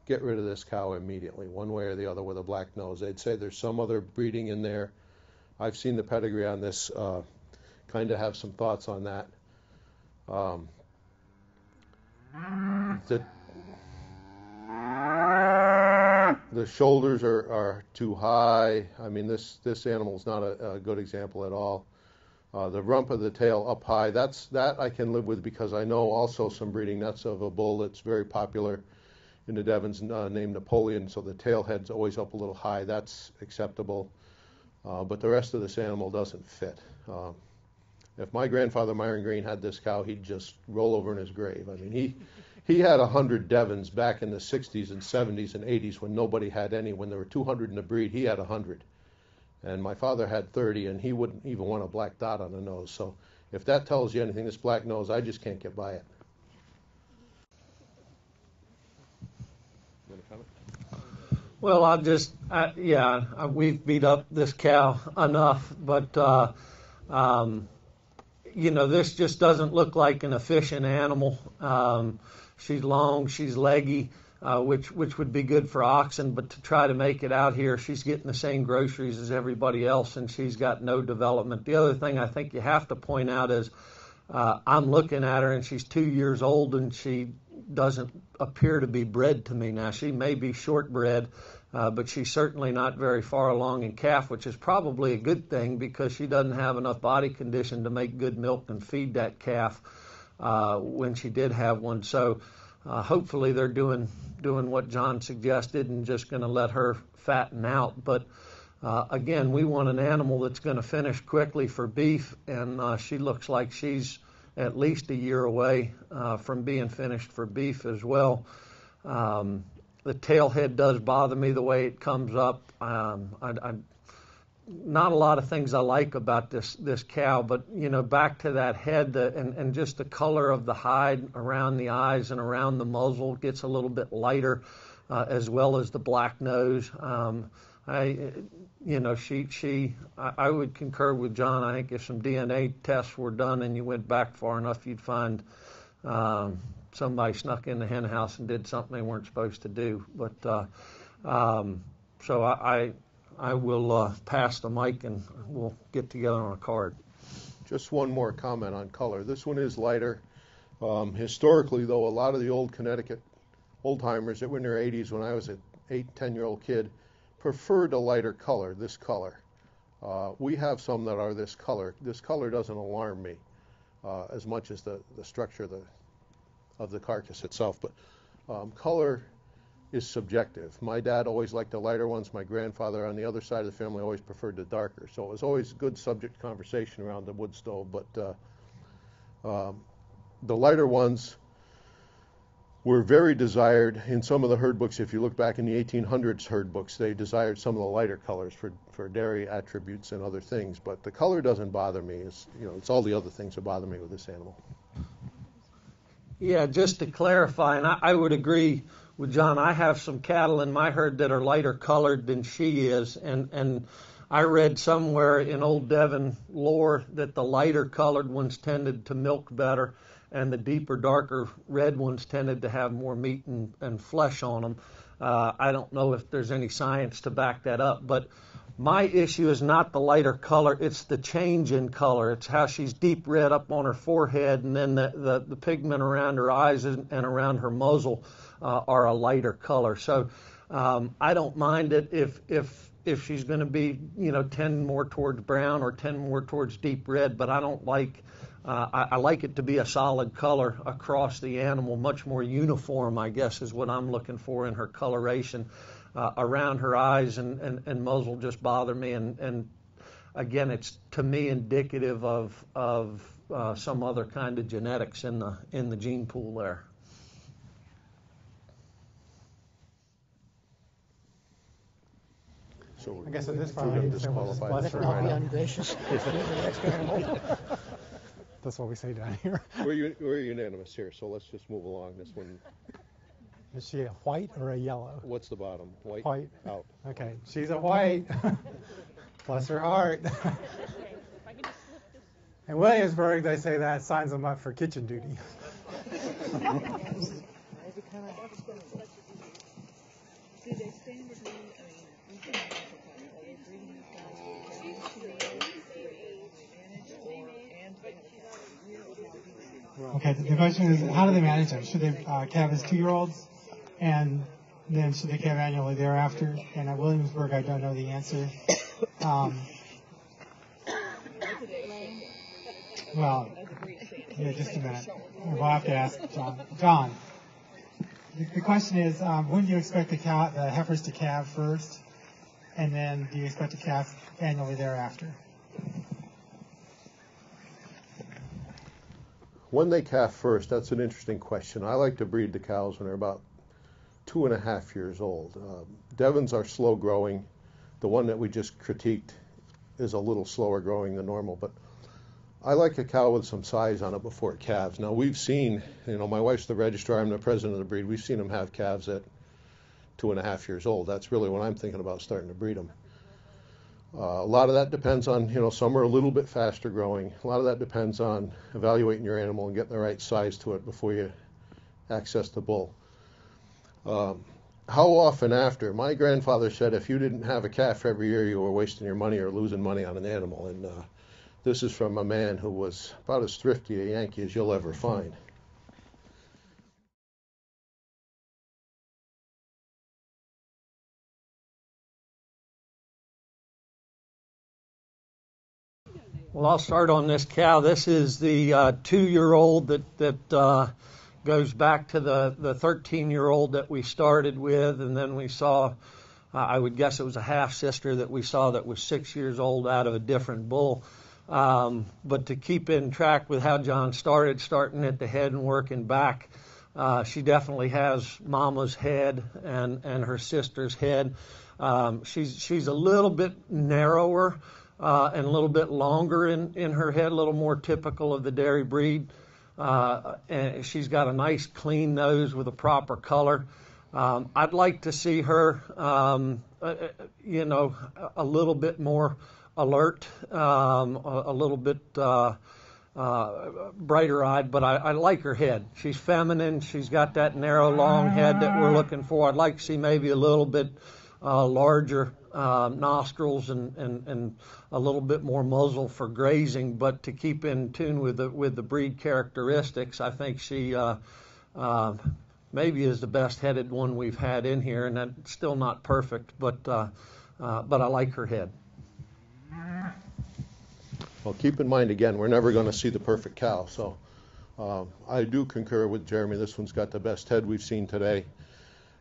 Speaker 8: get rid of this cow immediately, one way or the other, with a black nose. They'd say there's some other breeding in there. I've seen the pedigree on this, kind of have some thoughts on that. The shoulders are too high. I mean, this animal's not a good example at all. The rump of the tail up high, that I can live with because I know also some breeding nuts of a bull that's very popular in the Devons named Napoleon, so the tail head's always up a little high. That's acceptable. But the rest of this animal doesn't fit. If my grandfather, Myron Green, had this cow, he'd just roll over in his grave. I mean, he had 100 Devons back in the 60s and 70s and 80s when nobody had any. When there were 200 in the breed, he had 100. And my father had 30, and he wouldn't even want a black dot on the nose. So if that tells you anything, this black nose, I just can't get by it.
Speaker 6: Well, I'll just, we've beat up this cow enough, but, this just doesn't look like an efficient animal. She's long, she's leggy, which would be good for oxen, but to try to make it out here, she's getting the same groceries as everybody else, and she's got no development. The other thing I think you have to point out is I'm looking at her, and she's 2 years old, and she doesn't appear to be bred to me. Now, she may be short-bred, but she's certainly not very far along in calf, which is probably a good thing because she doesn't have enough body condition to make good milk and feed that calf when she did have one. So hopefully they're doing what John suggested and just going to let her fatten out. But again, we want an animal that's going to finish quickly for beef, and she looks like she's at least a year away from being finished for beef as well. The tail head does bother me the way it comes up. Not a lot of things I like about this cow, but back to that head and just the color of the hide around the eyes and around the muzzle gets a little bit lighter, as well as the black nose. I would concur with John. I think if some DNA tests were done and you went back far enough, you'd find somebody snuck in the hen house and did something they weren't supposed to do. But so I will pass the mic and we'll get together on a card.
Speaker 8: Just one more comment on color. This one is lighter. Historically, though, a lot of the old Connecticut old-timers that were in their 80s when I was an 10-year-old kid preferred a lighter color, this color. We have some that are this color. This color doesn't alarm me as much as the structure of the carcass itself. But color is subjective. My dad always liked the lighter ones. My grandfather on the other side of the family always preferred the darker. So it was always good subject conversation around the wood stove. But the lighter ones were very desired in some of the herd books. If you look back in the 1800s herd books, they desired some of the lighter colors for dairy attributes and other things. But the color doesn't bother me. It's all the other things that bother me with this animal.
Speaker 6: Yeah, just to clarify, and I would agree with John, I have some cattle in my herd that are lighter colored than she is, and I read somewhere in old Devon lore that the lighter colored ones tended to milk better, and the deeper, darker red ones tended to have more meat and flesh on them. I don't know if there's any science to back that up, but my issue is not the lighter color, it's the change in color. It's how she's deep red up on her forehead, and then the pigment around her eyes and around her muzzle are a lighter color. So I don't mind it if she's going to be 10 more towards brown or 10 more towards deep red, but I don't like I like it to be a solid color across the animal, much more uniform, I guess, is what I'm looking for in her coloration. Around her eyes and muzzle just bother me, and again, it's to me indicative of some other kind of genetics in the gene pool there.
Speaker 8: So
Speaker 1: I guess at this point we need to say we'll just bless her
Speaker 7: I'll be
Speaker 1: heart.
Speaker 7: ungracious. Here's the next animal.
Speaker 1: That's what we say down here.
Speaker 8: We're unanimous here, so let's just move along. This one.
Speaker 1: Is she a white or a yellow?
Speaker 8: What's the bottom? White?
Speaker 1: White.
Speaker 8: Out.
Speaker 1: Okay, she's a white. Bless her heart. In Williamsburg, they say that signs them up for kitchen duty. Okay, the question is, how do they manage them? Should they calve as 2-year-olds, and then should they calve annually thereafter? And at Williamsburg, I don't know the answer. Well, yeah, just a minute. We'll have to ask John. John, the question is, when do you expect the heifers to calve first, and then do you expect to calve annually thereafter?
Speaker 8: When they calf first, that's an interesting question. I like to breed the cows when they're about 2.5 years old. Devons are slow growing. The one that we just critiqued is a little slower growing than normal, but I like a cow with some size on it before it calves. Now we've seen, my wife's the registrar, I'm the president of the breed. We've seen them have calves at 2.5 years old. That's really when I'm thinking about starting to breed them. A lot of that depends on, some are a little bit faster growing. A lot of that depends on evaluating your animal and getting the right size to it before you access the bull. How often after? My grandfather said if you didn't have a calf every year, you were wasting your money or losing money on an animal. And this is from a man who was about as thrifty a Yankee as you'll ever find.
Speaker 6: Well, I'll start on this cow. This is the 2-year-old that goes back to the 13-year-old that we started with, and then we saw, I would guess it was a half-sister that we saw that was 6 years old out of a different bull. But to keep in track with how John starting at the head and working back, she definitely has Mama's head and her sister's head. She's a little bit narrower and a little bit longer in her head, a little more typical of the dairy breed. And she's got a nice clean nose with a proper color. I'd like to see her, a little bit more alert, a little bit brighter-eyed, but I like her head. She's feminine. She's got that narrow, long head that we're looking for. I'd like to see maybe a little bit larger nostrils and a little bit more muzzle for grazing, but to keep in tune with the breed characteristics, I think she maybe is the best-headed one we've had in here, and that's still not perfect, but I like her head.
Speaker 8: Well, keep in mind, again, we're never going to see the perfect cow, so I do concur with Jeremy. This one's got the best head we've seen today.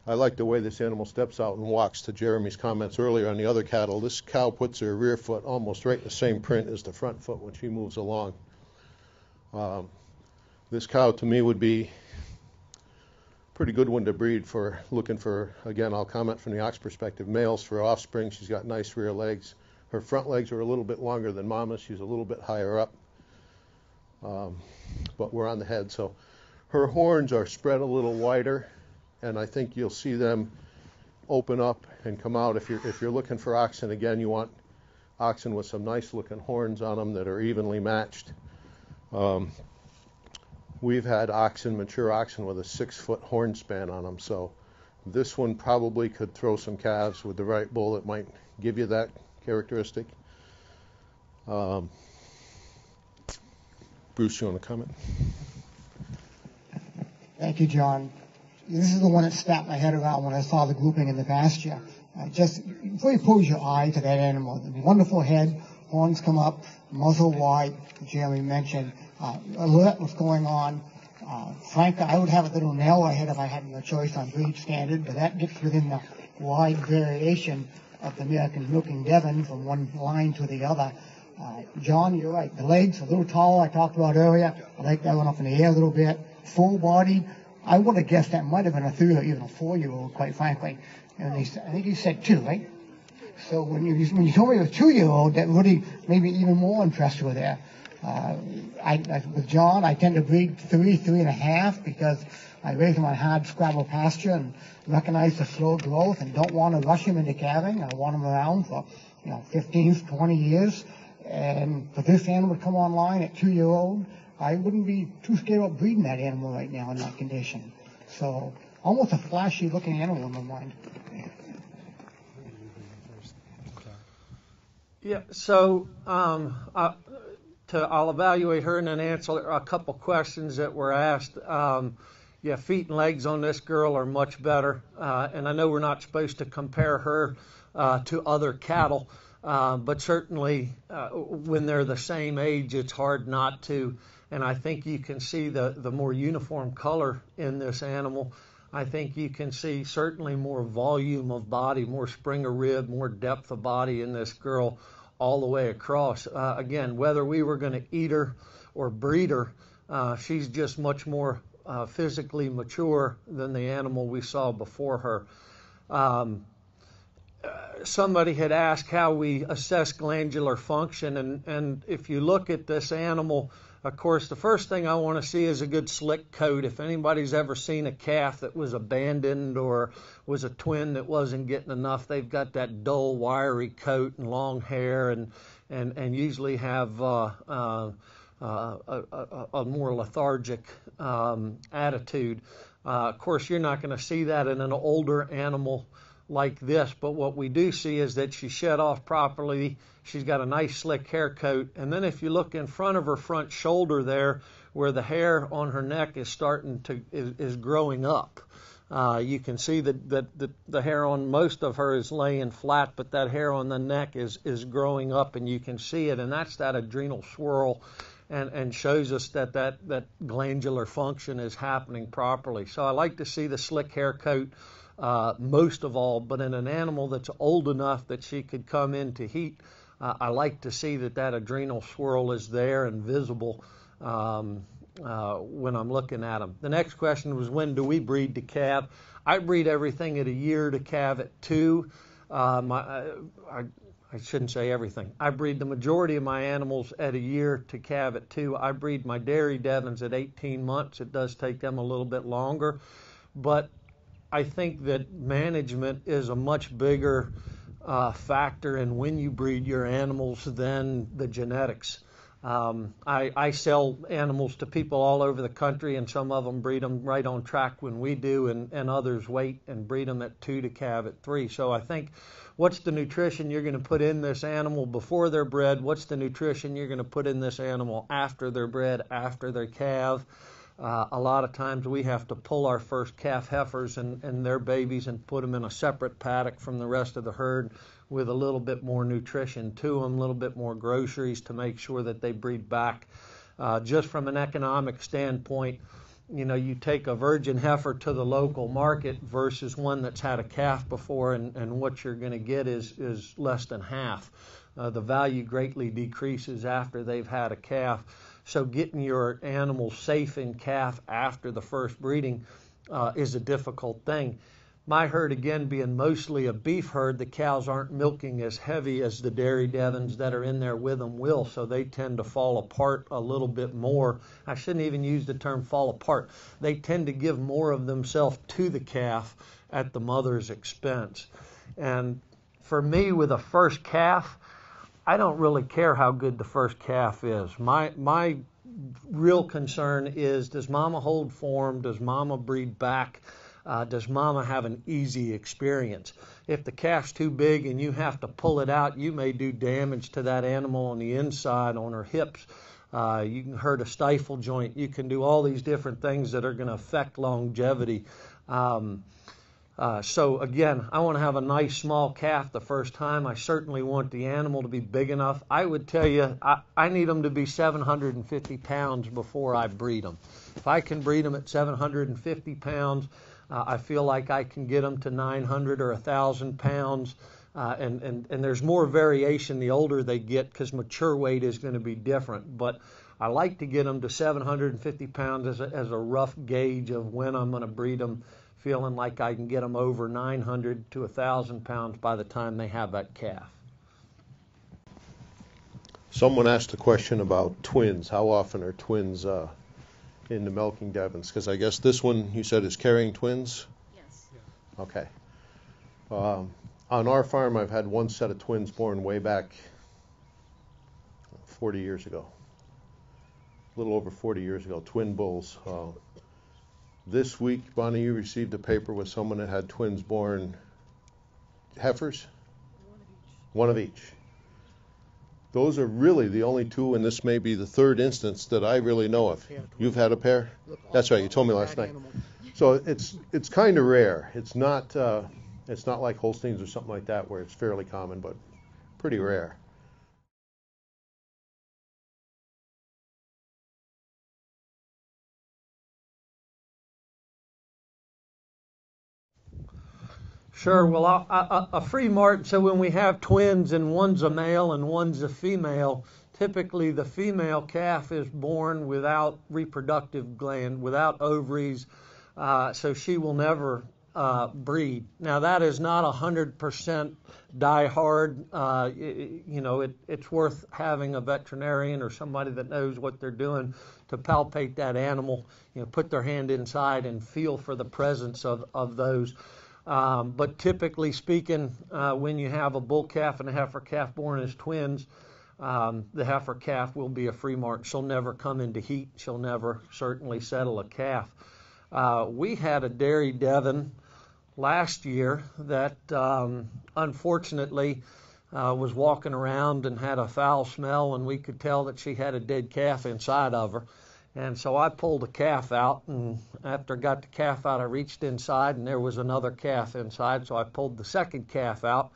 Speaker 8: I like the way this animal steps out and walks, to Jeremy's comments earlier on the other cattle. This cow puts her rear foot almost right in the same print as the front foot when she moves along. This cow, to me, would be a pretty good one to breed for looking for, again, I'll comment from the ox perspective, males for offspring. She's got nice rear legs. Her front legs are a little bit longer than Mama's. She's a little bit higher up, but we're on the head. So her horns are spread a little wider, and I think you'll see them open up and come out. If you're looking for oxen, again, you want oxen with some nice looking horns on them that are evenly matched. We've had mature oxen with a 6-foot horn span on them, so this one probably could throw some calves with the right bull that might give you that characteristic. Bruce, you want to comment?
Speaker 11: Thank you, John. This is the one that snapped my head around when I saw the grouping in the pasture. Just before you close your eye to that animal, the wonderful head, horns come up, muzzle wide, Jeremy mentioned, alert what's going on. Frankly, I would have a little narrower head if I had no choice on breed standard, but that gets within the wide variation of the American milking Devon from one line to the other. John, you're right. The legs a little taller, I talked about earlier. I like that one up in the air a little bit. Full body. I would have guessed that might have been a 3 or even a 4-year-old, quite frankly. And I think you said 2, right? So when you told me it was a 2-year-old, that really made me even more impressed with that. With John, I tend to breed 3.5 because I raise him on hard scrabble pasture and recognize the slow growth and don't want to rush him into calving. I want him around for 15, 20 years. And for this animal to come online at 2-year-old, I wouldn't be too scared about breeding that animal right now in that condition. So almost a flashy looking animal in my mind.
Speaker 6: Yeah, so I'll evaluate her and then answer a couple questions that were asked. Feet and legs on this girl are much better, and I know we're not supposed to compare her to other cattle, but certainly when they're the same age, it's hard not to. And I think you can see the more uniform color in this animal. I think you can see certainly more volume of body, more spring of rib, more depth of body in this girl all the way across. Again, whether we were going to eat her or breed her, she's just much more physically mature than the animal we saw before her. Somebody had asked how we assess glandular function, and if you look at this animal, of course, the first thing I want to see is a good slick coat. If anybody's ever seen a calf that was abandoned or was a twin that wasn't getting enough, they've got that dull, wiry coat and long hair and usually have a more lethargic attitude. Of course, you're not going to see that in an older animal like this, but what we do see is that she shed off properly. She's got a nice slick hair coat, and then if you look in front of her front shoulder there, where the hair on her neck is is growing up, you can see that the hair on most of her is laying flat, but that hair on the neck is growing up, and you can see it, and that's that adrenal swirl, and shows us that glandular function is happening properly. So I like to see the slick hair coat most of all, but in an animal that's old enough that she could come into heat, I like to see that adrenal swirl is there and visible when I'm looking at them. The next question was, when do we breed to calve? I breed everything at a year to calve at 2. I shouldn't say everything. I breed the majority of my animals at a year to calve at 2. I breed my dairy Devons at 18 months. It does take them a little bit longer, but I think that management is a much bigger factor in when you breed your animals than the genetics. I sell animals to people all over the country, and some of them breed them right on track when we do, and others wait and breed them at 2 to calve at 3. So I think, what's the nutrition you're going to put in this animal before they're bred? What's the nutrition you're going to put in this animal after they're bred, after they calve? A lot of times we have to pull our first calf heifers and their babies and put them in a separate paddock from the rest of the herd with a little bit more nutrition to them, a little bit more groceries to make sure that they breed back. Just from an economic standpoint, you take a virgin heifer to the local market versus one that's had a calf before, and what you're going to get is less than half. The value greatly decreases after they've had a calf. So getting your animals safe in calf after the first breeding is a difficult thing. My herd, again, being mostly a beef herd, the cows aren't milking as heavy as the dairy Devons that are in there with them will, so they tend to fall apart a little bit more. I shouldn't even use the term fall apart. They tend to give more of themselves to the calf at the mother's expense. And for me, with a first calf, I don't really care how good the first calf is. My real concern is, does mama hold form? Does mama breed back? Does mama have an easy experience? If the calf's too big and you have to pull it out, you may do damage to that animal on the inside, on her hips. You can hurt a stifle joint. You can do all these different things that are going to affect longevity. So again, I want to have a nice small calf the first time. I certainly want the animal to be big enough. I would tell you, I need them to be 750 pounds before I breed them. If I can breed them at 750 pounds, I feel like I can get them to 900 or 1,000 pounds. And there's more variation the older they get, because mature weight is going to be different. But I like to get them to 750 pounds as a rough gauge of when I'm going to breed them, feeling like I can get them over 900 to 1,000 pounds by the time they have that calf.
Speaker 8: Someone asked a question about twins. How often are twins in the milking Devons? Because I guess this one, you said, is carrying twins?
Speaker 3: Yes.
Speaker 8: Okay. On our farm, I've had one set of twins born way back 40 years ago. A little over 40 years ago, twin bulls. This week, Bonnie, you received a paper with someone that had twins born heifers? One of each. Those are really the only two, and this may be the third instance that I really know of. You've had a pair? That's right, you told me last night. So it's kind of rare. It's not like Holsteins or something like that where it's fairly common, but pretty rare.
Speaker 6: Sure. Well, a free mart, so when we have twins and one's a male and one's a female, typically the female calf is born without reproductive gland, without ovaries, so she will never breed. Now, that is not 100% die hard. It's worth having a veterinarian or somebody that knows what they're doing to palpate that animal, put their hand inside and feel for the presence of those. But typically speaking, when you have a bull calf and a heifer calf born as twins, the heifer calf will be a free mart. She'll never come into heat. She'll never certainly settle a calf. We had a dairy Devon last year that unfortunately was walking around and had a foul smell, and we could tell that she had a dead calf inside of her. And so I pulled the calf out, and after I got the calf out, I reached inside, and there was another calf inside. So I pulled the second calf out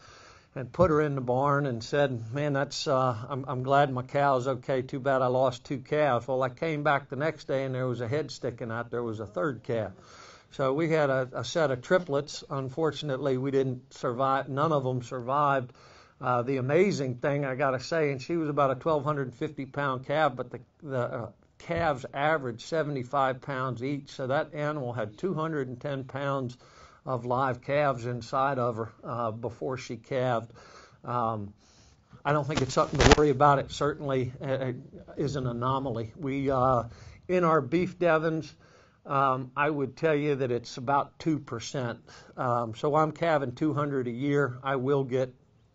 Speaker 6: and put her in the barn and said, man, I'm glad my cow's okay. Too bad I lost 2 calves. Well, I came back the next day, and there was a head sticking out. There was a third calf. So we had a set of triplets. Unfortunately, we didn't survive. None of them survived. The amazing thing, I got to say, and she was about a 1,250-pound calf, but the calves averaged 75 pounds each, so that animal had 210 pounds of live calves inside of her before she calved. I don't think it's something to worry about. It certainly is an anomaly. We, in our beef Devons, I would tell you that it's about 2%. So I'm calving 200 a year. I will get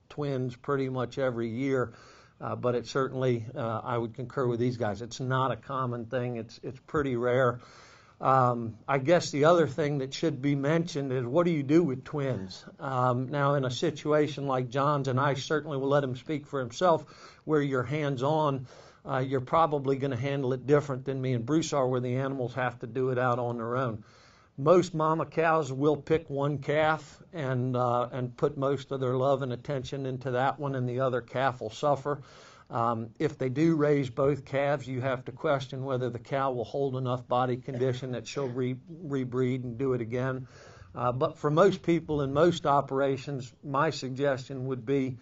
Speaker 6: twins pretty much every year, but it certainly, I would concur with these guys. It's not a common thing. It's pretty rare. I guess the other thing that should be mentioned is, what do you do with twins? Now, in a situation like John's, and I certainly will let him speak for himself, where you're hands-on, you're probably going to handle it different than me and Bruce are, where the animals have to do it out on their own. Most mama cows will pick one calf and put most of their love and attention into that one, and the other calf will suffer. If they do raise both calves, you have to question whether the cow will hold enough body condition that she'll rebreed and do it again. But for most people in most operations, my suggestion would be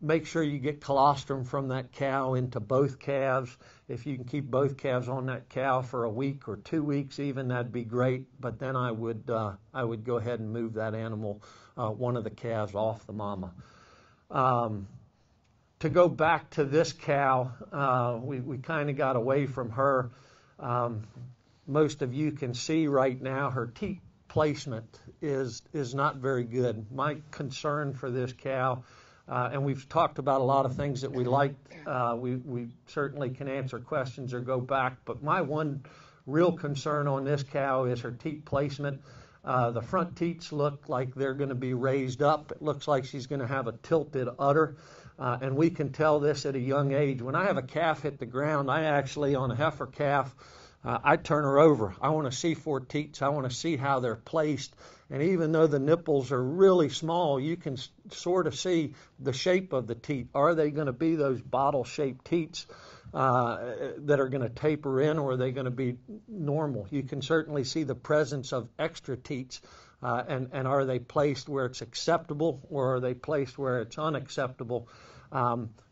Speaker 6: make sure you get colostrum from that cow into both calves. If you can keep both calves on that cow for a week or 2 weeks even, that'd be great. But then I would go ahead and move that animal, one of the calves, off the mama. To go back to this cow, we kind of got away from her. Most of you can see right now her teat placement is not very good. My concern for this cow, and we've talked about a lot of things that we liked. We certainly can answer questions or go back, but my one real concern on this cow is her teat placement. The front teats look like they're going to be raised up. It looks like she's going to have a tilted udder. And we can tell this at a young age. When I have a calf hit the ground, I actually, on a heifer calf, I turn her over. I want to see four teats. I want to see how they're placed. And even though the nipples are really small, you can sort of see the shape of the teat. Are they going to be those bottle-shaped teats that are going to taper in, or are they going to be normal? You can certainly see the presence of extra teats. And are they placed where it's acceptable, or are they placed where it's unacceptable?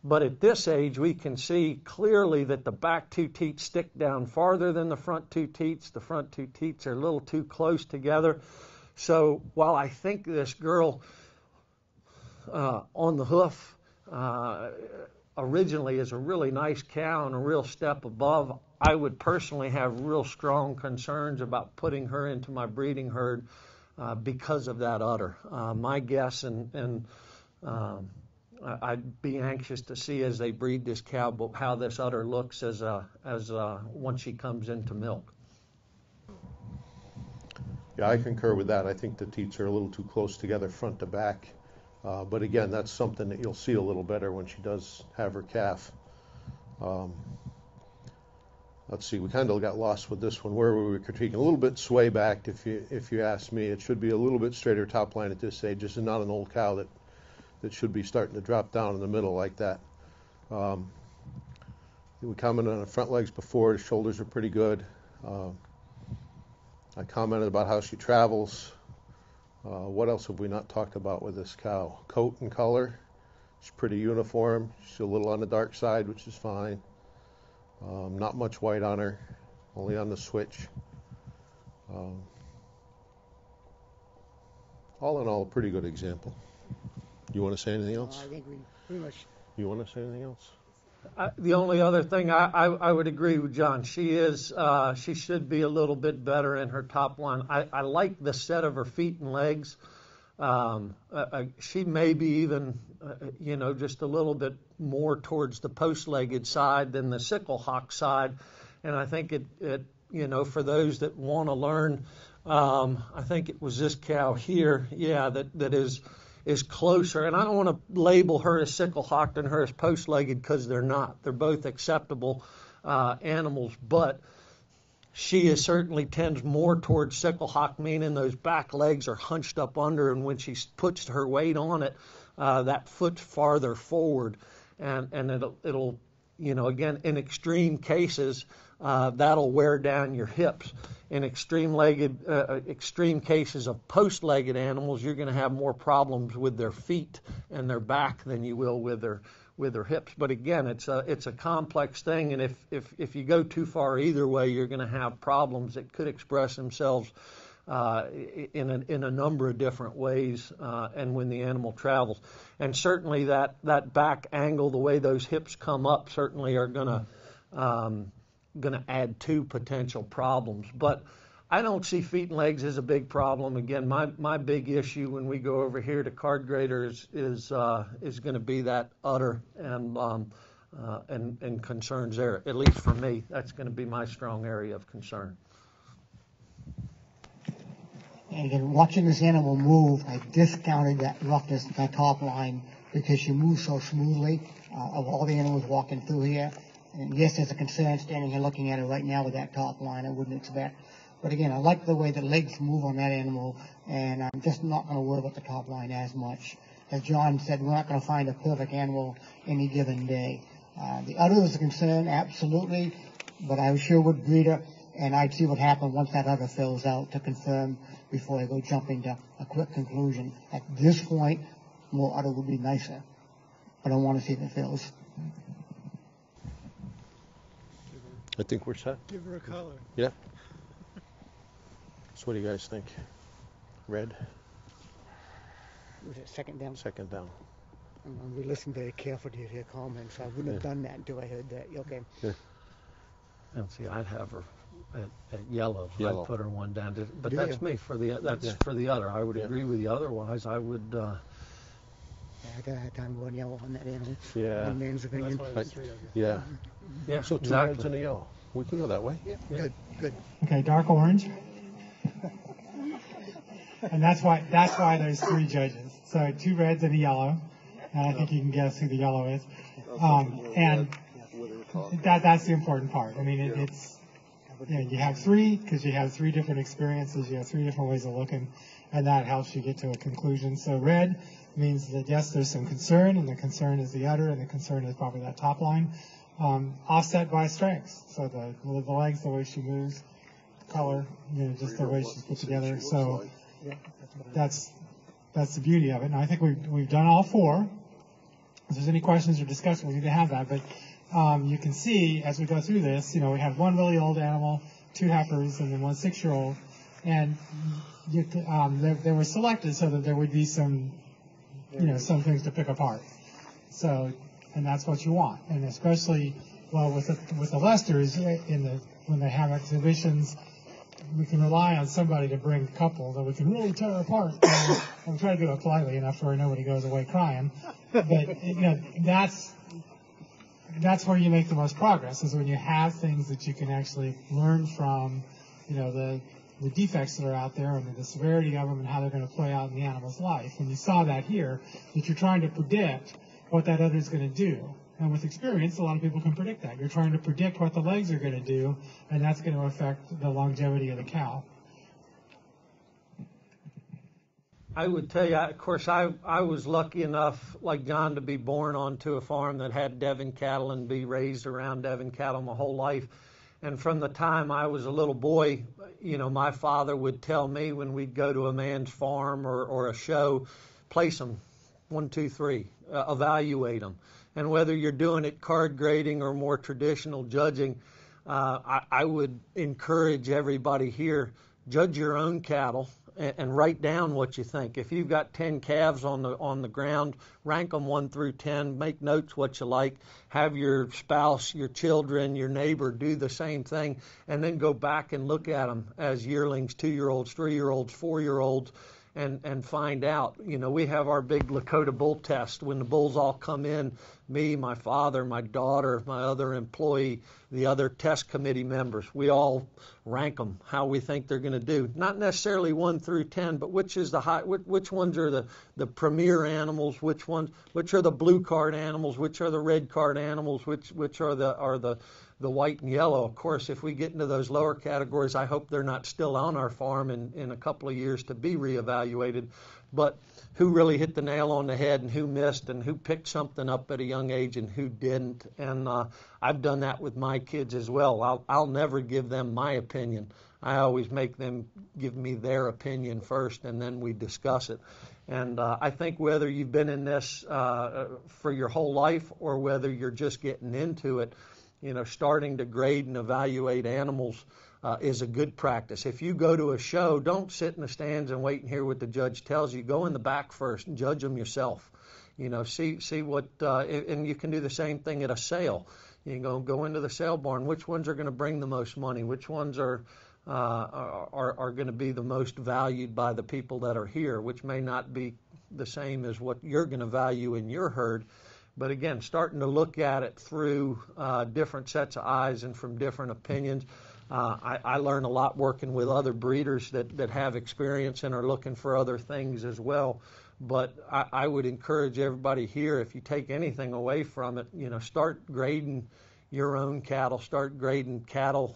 Speaker 6: But at this age, we can see clearly that the back two teats stick down farther than the front two teats. The front two teats are a little too close together. So while I think this girl on the hoof originally is a really nice cow and a real step above, I would personally have real strong concerns about putting her into my breeding herd because of that udder. My guess, and I'd be anxious to see as they breed this cow how this udder looks as once she comes into milk.
Speaker 8: Yeah, I concur with that. I think the teats are a little too close together front to back. But again, that's something that you'll see a little better when she does have her calf. Let's see, we kind of got lost with this one. Where were we critiquing? A little bit sway backed, if you ask me. It should be a little bit straighter top line at this stage. This is not an old cow that should be starting to drop down in the middle like that. We commented on the front legs before. The shoulders are pretty good. I commented about how she travels. What else have we not talked about with this cow? Coat and color. She's pretty uniform. She's a little on the dark side, which is fine. Not much white on her, only on the switch. All in all, a pretty good example. You want to say anything else?
Speaker 7: I think we pretty much.
Speaker 8: You want to say anything else?
Speaker 6: The only other thing I would agree with John. She should be a little bit better in her top line. I like the set of her feet and legs. She may be even, just a little bit more towards the post-legged side than the sickle hock side. And I think it for those that want to learn, I think it was this cow here, that is closer. And I don't want to label her as sickle hocked and her as post-legged, because they're not. They're both acceptable animals, but she certainly tends more towards sickle hock, meaning those back legs are hunched up under, and when she puts her weight on it, that foot's farther forward, and it'll again, in extreme cases, that'll wear down your hips. In extreme cases of post-legged animals, you're going to have more problems with their feet and their back than you will with their hips. But again, it's a complex thing, and if you go too far either way, you're going to have problems that could express themselves in a number of different ways, and when the animal travels. And certainly that back angle, the way those hips come up, certainly are going to add to potential problems. But I don't see feet and legs as a big problem. Again, my big issue when we go over here to card graders is going to be that udder and concerns there. At least for me, that's going to be my strong area of concern.
Speaker 11: And again, watching this animal move, I discounted that roughness in that top line because she moves so smoothly of all the animals walking through here. And yes, there's a concern standing here looking at it right now with that top line I wouldn't expect. But again, I like the way the legs move on that animal, and I'm just not going to worry about the top line as much. As John said, we're not going to find a perfect animal any given day. The udder is a concern, absolutely, but I sure would breed her, and I'd see what happened once that udder fills out to confirm before I go jumping to a quick conclusion. At this point, more udder would be nicer, but I want to see if it fills.
Speaker 8: I think we're set.
Speaker 4: Give her a color.
Speaker 8: Yeah. So what do you guys think? Red?
Speaker 7: Was it second down?
Speaker 8: Second down.
Speaker 7: We listened very carefully to your comments. I wouldn't have done that until I heard that. Okay.
Speaker 8: Yeah.
Speaker 6: And see, I'd have her at yellow.
Speaker 8: Yellow.
Speaker 6: I'd put her one down. But
Speaker 8: Do
Speaker 6: that's
Speaker 8: you?
Speaker 6: me for the other. I would agree with you. Otherwise, I would.
Speaker 7: I got a hard time going yellow on that animal.
Speaker 8: Yeah.
Speaker 7: One man's opinion.
Speaker 8: Yeah.
Speaker 6: Yeah.
Speaker 8: So two
Speaker 6: exactly.
Speaker 8: reds and a yellow. We can go that way.
Speaker 7: Yeah. Good.
Speaker 1: Okay, dark orange. And that's why there's three judges. So 2 reds and a yellow. And I think you can guess who the yellow is. And that's the important part. I mean, it's you have 3 because you have 3 different experiences. You have 3 different ways of looking, and that helps you get to a conclusion. So red means that yes, there's some concern, and the concern is the udder, and the concern is probably that top line, offset by strengths. So the legs, the way she moves, color, just the way she's put together. So that's the beauty of it. And I think we've done all 4. If there's any questions or discussion, we need to have that. But you can see as we go through this, we have 1 really old animal, 2 heifers, and then 1 6-year-old. And they were selected so that there would be some things to pick apart. So, and that's what you want. And especially, with the Lesters, when they have exhibitions, we can rely on somebody to bring a couple that we can really tear apart. I'm trying to do it politely enough where nobody goes away crying. But that's where you make the most progress, is when you have things that you can actually learn from, the defects that are out there and the severity of them and how they're going to play out in the animal's life. And you saw that here, that you're trying to predict what that udder is going to do. And with experience, a lot of people can predict that. You're trying to predict what the legs are going to do, and that's going to affect the longevity of the cow.
Speaker 6: I would tell you, of course, I was lucky enough, like John, to be born onto a farm that had Devon cattle and be raised around Devon cattle my whole life. And from the time I was a little boy, my father would tell me when we'd go to a man's farm or a show, place them, 1, 2, 3, evaluate them. And whether you're doing it card grading or more traditional judging, I would encourage everybody here, judge your own cattle and write down what you think. If you've got 10 calves on the ground, rank them 1 through 10, make notes what you like, have your spouse, your children, your neighbor do the same thing, and then go back and look at them as yearlings, 2-year-olds, 3-year-olds, 4-year-olds, and find out. We have our big Lakota bull test. When the bulls all come in, me, my father, my daughter, my other employee, the other test committee members, we all rank them, how we think they're going to do. Not necessarily 1 through 10, but which ones are the premier animals, which are the blue card animals, which are the red card animals, which are the the white and yellow. Of course, if we get into those lower categories, I hope they're not still on our farm in a couple of years to be reevaluated. But who really hit the nail on the head and who missed and who picked something up at a young age and who didn't. And I've done that with my kids as well. I'll never give them my opinion. I always make them give me their opinion first, and then we discuss it. And I think whether you've been in this for your whole life or whether you're just getting into it, starting to grade and evaluate animals is a good practice. If you go to a show, don't sit in the stands and wait and hear what the judge tells you. Go in the back first and judge them yourself. See what, and you can do the same thing at a sale. You go into the sale barn. Which ones are going to bring the most money? Which ones are going to be the most valued by the people that are here? Which may not be the same as what you're going to value in your herd. But again, starting to look at it through different sets of eyes and from different opinions. I learn a lot working with other breeders that have experience and are looking for other things as well. But I would encourage everybody here, if you take anything away from it, start grading your own cattle. Start grading cattle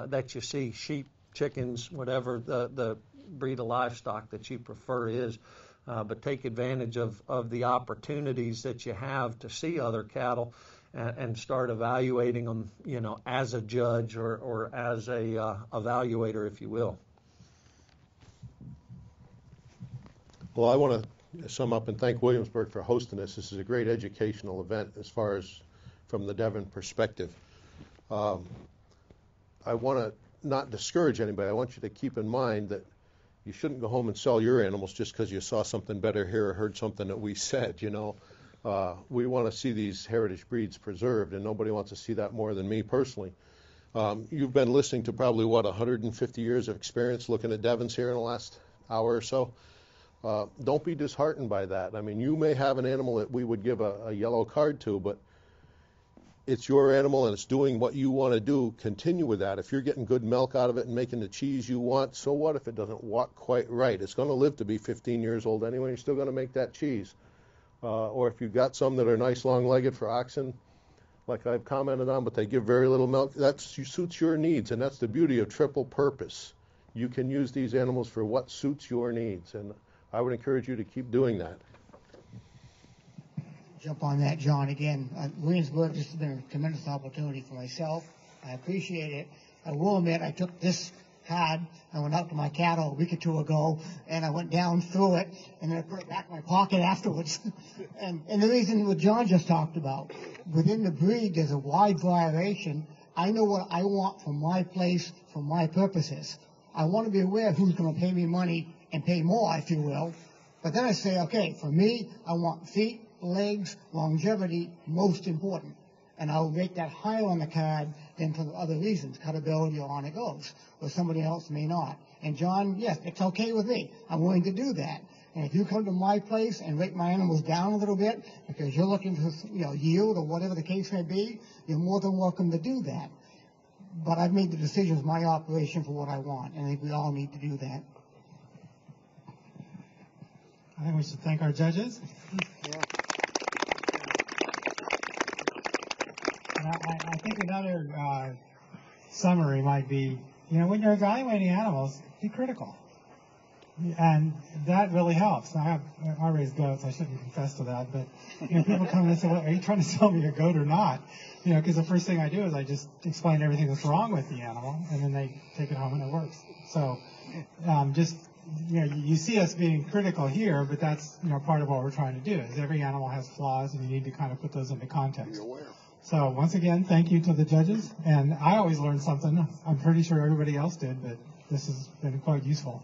Speaker 6: that you see, sheep, chickens, whatever the breed of livestock that you prefer is. But take advantage of the opportunities that you have to see other cattle and start evaluating them, as a judge or as a evaluator, if you will.
Speaker 8: Well, I want to sum up and thank Williamsburg for hosting this. This is a great educational event as far as from the Devon perspective. I want to not discourage anybody. I want you to keep in mind that you shouldn't go home and sell your animals just because you saw something better here or heard something that we said, We want to see these heritage breeds preserved, and nobody wants to see that more than me personally. You've been listening to probably, 150 years of experience looking at Devons here in the last hour or so. Don't be disheartened by that. I mean, you may have an animal that we would give a yellow card to, but it's your animal and it's doing what you want to do. Continue with that. If you're getting good milk out of it and making the cheese you want, so what if it doesn't walk quite right? It's going to live to be 15 years old anyway. You're still going to make that cheese. Or if you've got some that are nice long-legged for oxen, like I've commented on, but they give very little milk, that suits your needs, and that's the beauty of triple purpose. You can use these animals for what suits your needs, and I would encourage you to keep doing that.
Speaker 11: Jump on that, John, again. Williamsburg, this has been a tremendous opportunity for myself. I appreciate it. I will admit I took this card. I went out to my cattle a week or two ago, and I went down through it, and then I put it back in my pocket afterwards. and the reason what John just talked about, within the breed, there's a wide variation. I know what I want from my place, for my purposes. I want to be aware of who's going to pay me money and pay more, if you will. But then I say, okay, for me, I want feet, legs, longevity, most important. And I'll rate that higher on the card than for other reasons, cutability or on it goes, or somebody else may not. And John, yes, it's okay with me. I'm willing to do that. And if you come to my place and rate my animals down a little bit because you're looking for yield or whatever the case may be, you're more than welcome to do that. But I've made the decision as my operation for what I want, and I think we all need to do that.
Speaker 1: I think we should thank our judges.
Speaker 11: Yeah.
Speaker 1: And I think another summary might be, when you're evaluating animals, be critical. And that really helps. I raise goats. I shouldn't confess to that, but people come in and say, "Well, are you trying to sell me a goat or not?" Because the first thing I do is I just explain everything that's wrong with the animal, and then they take it home and it works. So, you see us being critical here, but that's part of what we're trying to do. Is every animal has flaws, and you need to kind of put those into context. So once again, thank you to the judges, and I always learned something. I'm pretty sure everybody else did, but this has been quite useful.